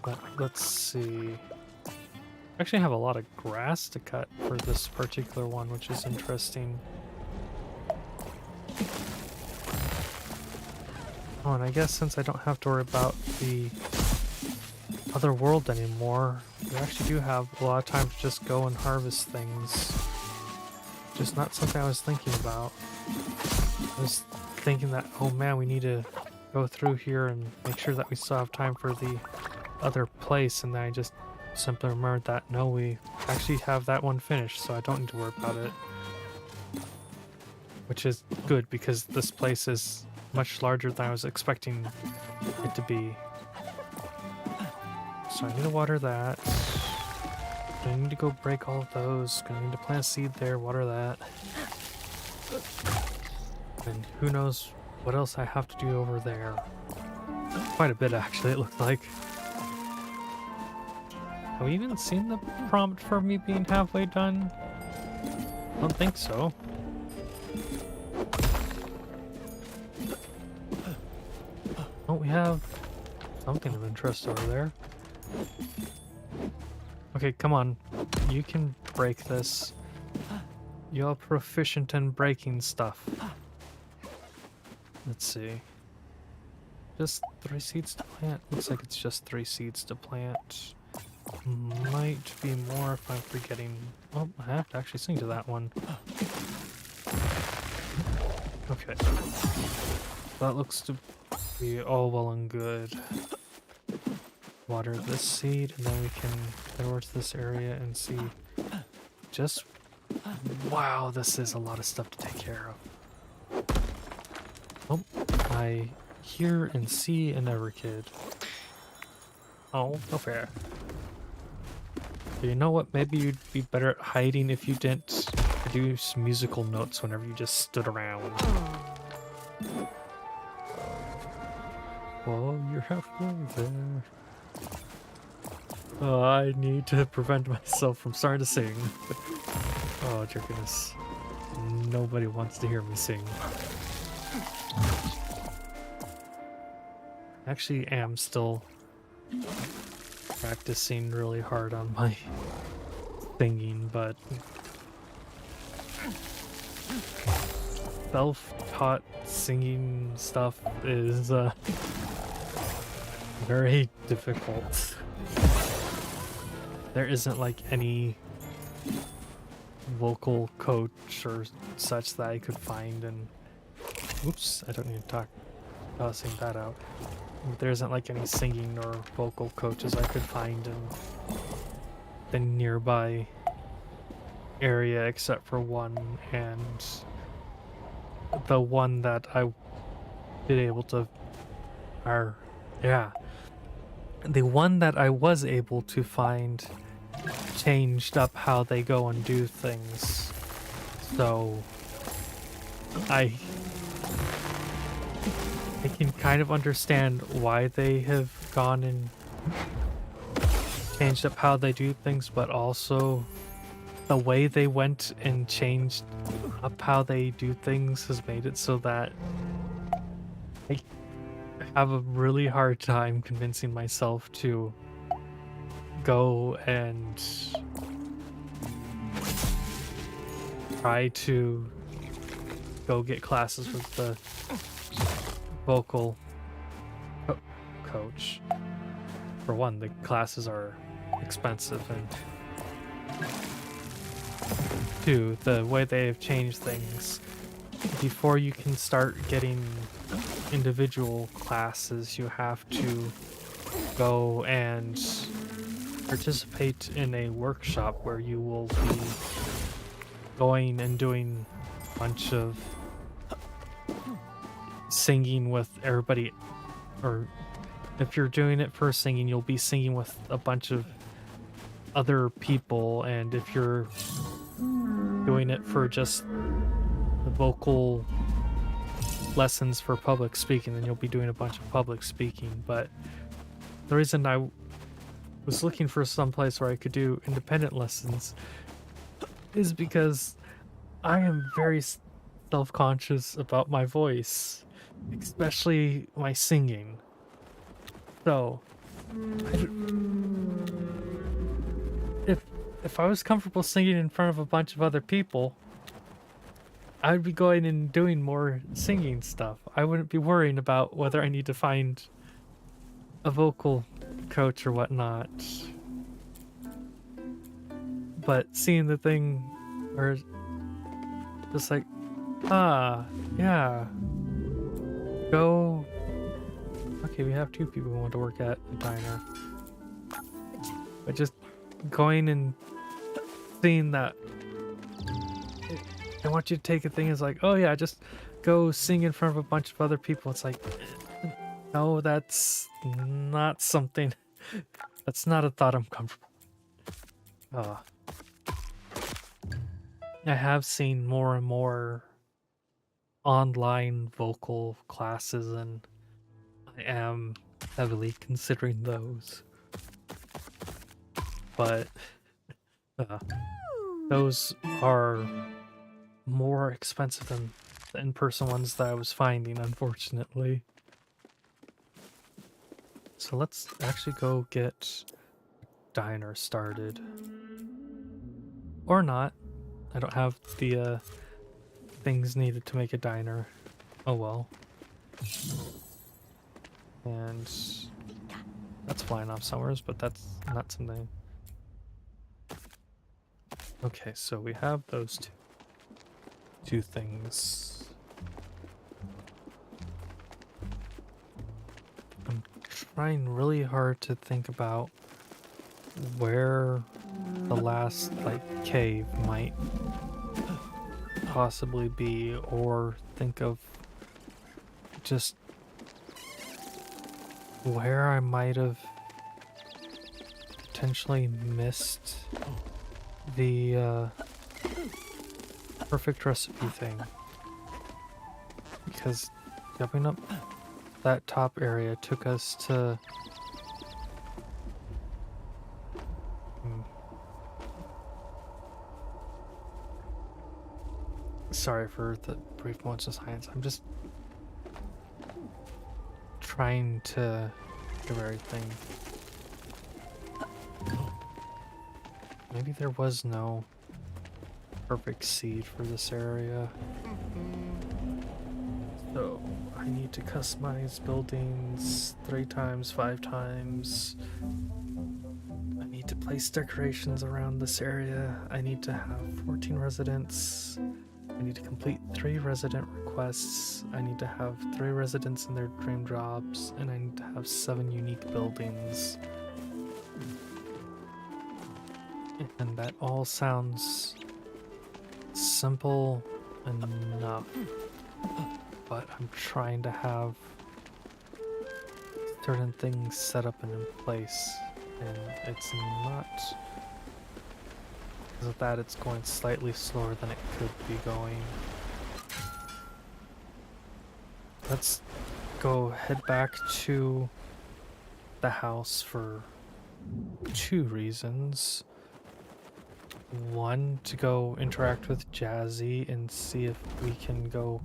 But let's see. I actually have a lot of grass to cut for this particular one, which is interesting. Oh, and I guess since I don't have to worry about the other world anymore, we actually do have a lot of time to just go and harvest things. Just not something I was thinking about. I was thinking that, oh man, we need to go through here and make sure that we still have time for the other place, and then I just simply remembered that no, we actually have that one finished, so I don't need to worry about it. Which is good because this place is much larger than I was expecting it to be. So I need to water that. I need to go break all of those. Gonna need to plant a seed there, water that. And who knows what else I have to do over there. Quite a bit actually, it looked like. Have we even seen the prompt for me being halfway done? I don't think so. Oh, we have something of interest over there. Okay, come on. You can break this. You're proficient in breaking stuff. Let's see. Just 3 seeds to plant. Looks like it's just 3 seeds to plant. Might be more if I'm forgetting. Oh, I have to actually sing to that one. Okay. That looks to be all well and good. water this seed, and then we can head over to this area and see just... Wow, this is a lot of stuff to take care of. Oh, I hear and see an Everkid. Oh, no fair. You know what? Maybe you'd be better at hiding if you didn't produce musical notes whenever you just stood around. Oh, you're halfway there. Oh, I need to prevent myself from starting to sing. Oh, dear goodness. Nobody wants to hear me sing. Actually, am still practicing really hard on my singing, but self-taught singing stuff is very difficult. There isn't like any vocal coach or such that I could find, and oops, I don't need to talk tossing that out. There isn't like any singing or vocal coaches I could find in the nearby area except for one, and the one that I been able to, the one that I was able to find changed up how they go and do things. So I can kind of understand why they have gone and changed up how they do things, but also the way they went and changed up how they do things has made it so that I have a really hard time convincing myself to go and try to go get classes with the vocal coach. For one, the classes are expensive, and two, the way they have changed things, before you can start getting individual classes, you have to go and participate in a workshop where you will be going and doing a bunch of singing with everybody, or if you're doing it for singing, you'll be singing with a bunch of other people, and if you're doing it for just the vocal lessons for public speaking, then you'll be doing a bunch of public speaking. But the reason I was looking for some place where I could do independent lessons is because I am very self-conscious about my voice, especially my singing. So if I was comfortable singing in front of a bunch of other people, I would be going and doing more singing stuff. I wouldn't be worrying about whether I need to find a vocal coach or whatnot. But seeing the thing where just like, yeah, go. Okay, we have two people who want to work at the diner. But just going and seeing that I want you to take a thing as like, oh yeah, just go sing in front of a bunch of other people. It's like, no, that's not something, that's not a thought I'm comfortable. I have seen more and more online vocal classes, and I am heavily considering those. But those are more expensive than the in-person ones that I was finding, unfortunately. So let's actually go get diner started. Or not. I don't have the things needed to make a diner. Oh well. And that's flying off somewheres, but that's not something. Okay, so we have those two things. I'm trying really hard to think about where the last like cave might possibly be, or think of just where I might have potentially missed the perfect recipe thing. Because jumping up that top area took us to sorry for the brief moments of silence. I'm just trying to do everything. Maybe there was no perfect seed for this area. So I need to customize buildings 3 times, 5 times. I need to place decorations around this area. I need to have 14 residents. I need to complete 3 resident requests. I need to have 3 residents in their dream jobs, and I need to have 7 unique buildings. And that all sounds simple enough, but I'm trying to have certain things set up and in place, and it's not. Because of that, it's going slightly slower than it could be going. Let's go head back to the house for 2 reasons. 1, to go interact with Jazzy and see if we can go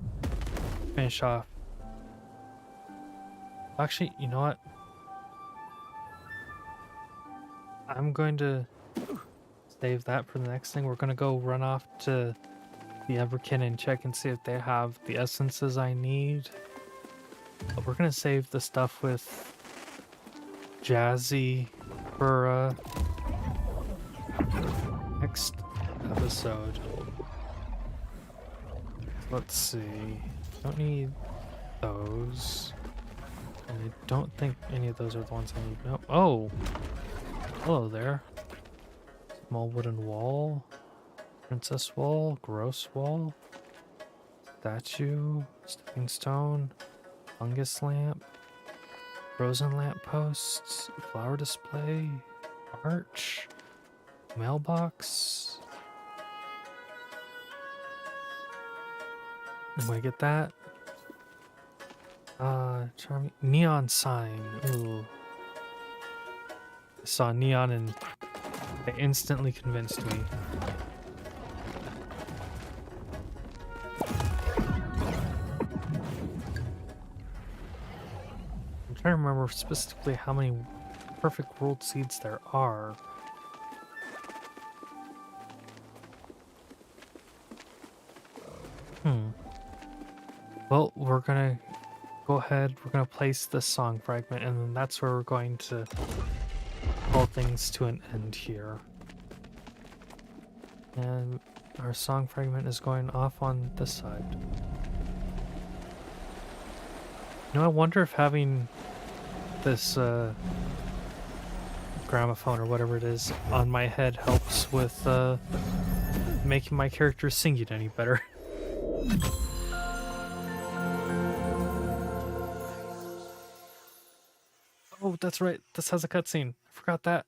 finish off. Actually, you know what? I'm going to save that for the next thing. We're going to go run off to the Everkin and check and see if they have the essences I need. But we're going to save the stuff with Jazzy for next episode. Let's see. Don't need those. And I don't think any of those are the ones I need. Nope. Oh! Hello there. Small wooden wall. Princess wall. Gross wall. Statue. Stepping stone. Fungus lamp. Frozen lamp posts. Flower display. Arch. Mailbox. Do I get that? Charming. Neon sign. Ooh. I saw neon and they instantly convinced me. I'm trying to remember specifically how many perfect world seeds there are. Well, we're gonna go ahead, we're gonna place this song fragment, and then that's where we're going to call things to an end here. And our song fragment is going off on this side. You know, I wonder if having this gramophone or whatever it is on my head helps with making my character sing it any better. Oh, that's right. This has a cutscene. I forgot that.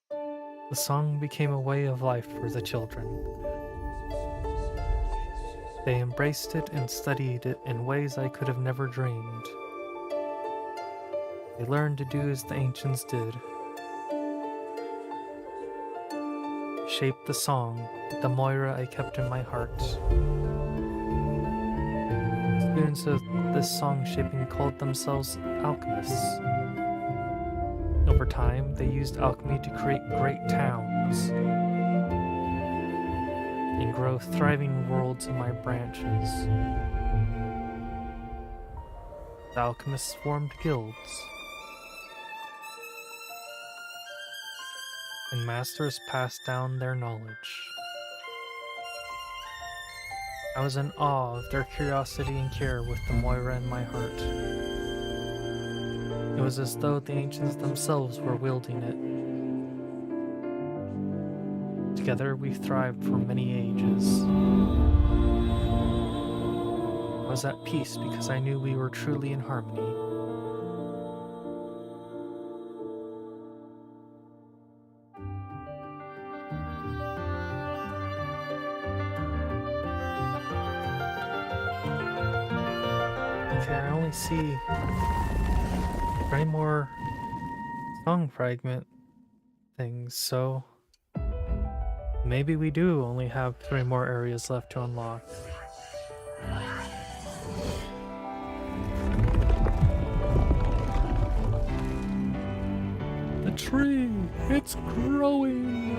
The song became a way of life for the children. They embraced it and studied it in ways I could have never dreamed. They learned to do as the ancients did. Shaped the song, the Moira I kept in my heart. Students of this song shaping called themselves alchemists. Over time, they used alchemy to create great towns and grow thriving worlds in my branches. The alchemists formed guilds, and masters passed down their knowledge. I was in awe of their curiosity and care with the Moira in my heart. It was as though the ancients themselves were wielding it. Together we thrived for many ages. I was at peace because I knew we were truly in harmony. Okay, I only see 3 more song fragment things, so maybe we do only have 3 more areas left to unlock. The tree! It's growing!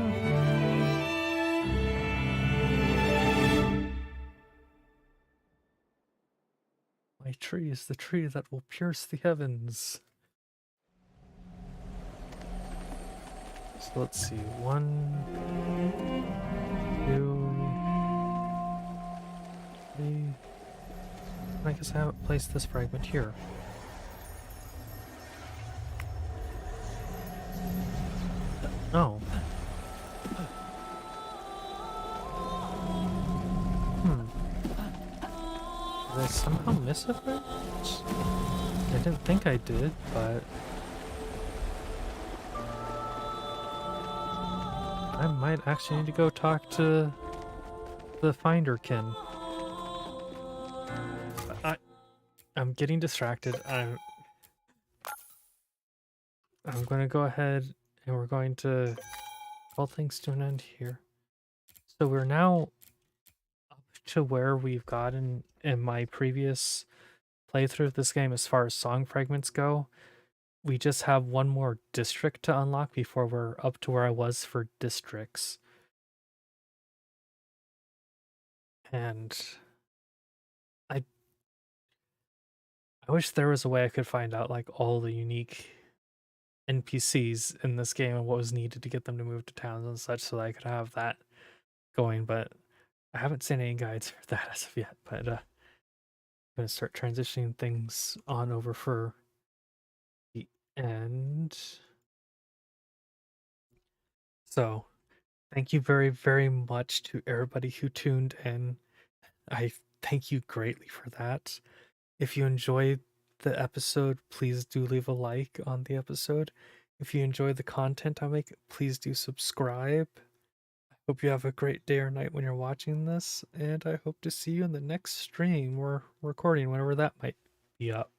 My tree is the tree that will pierce the heavens. So let's see. 1, 2, 3. I guess I haven't placed this fragment here. Oh. Did I somehow miss a fragment? I didn't think I did, but I might actually need to go talk to the Finderkin. I'm getting distracted. I'm gonna go ahead and we're going to call things to an end here. So we're now up to where we've gotten in my previous playthrough of this game as far as song fragments go. We just have one more district to unlock before we're up to where I was for districts. And I wish there was a way I could find out like all the unique NPCs in this game and what was needed to get them to move to towns and such so that I could have that going, but I haven't seen any guides for that as of yet. But I'm gonna start transitioning things on over for the end. So thank you very, very much to everybody who tuned in. I thank you greatly for that. If you enjoyed the episode, please do leave a like on the episode. If you enjoy the content I make, please do subscribe. I hope you have a great day or night when you're watching this, and I hope to see you in the next stream or recording, whenever that might be up.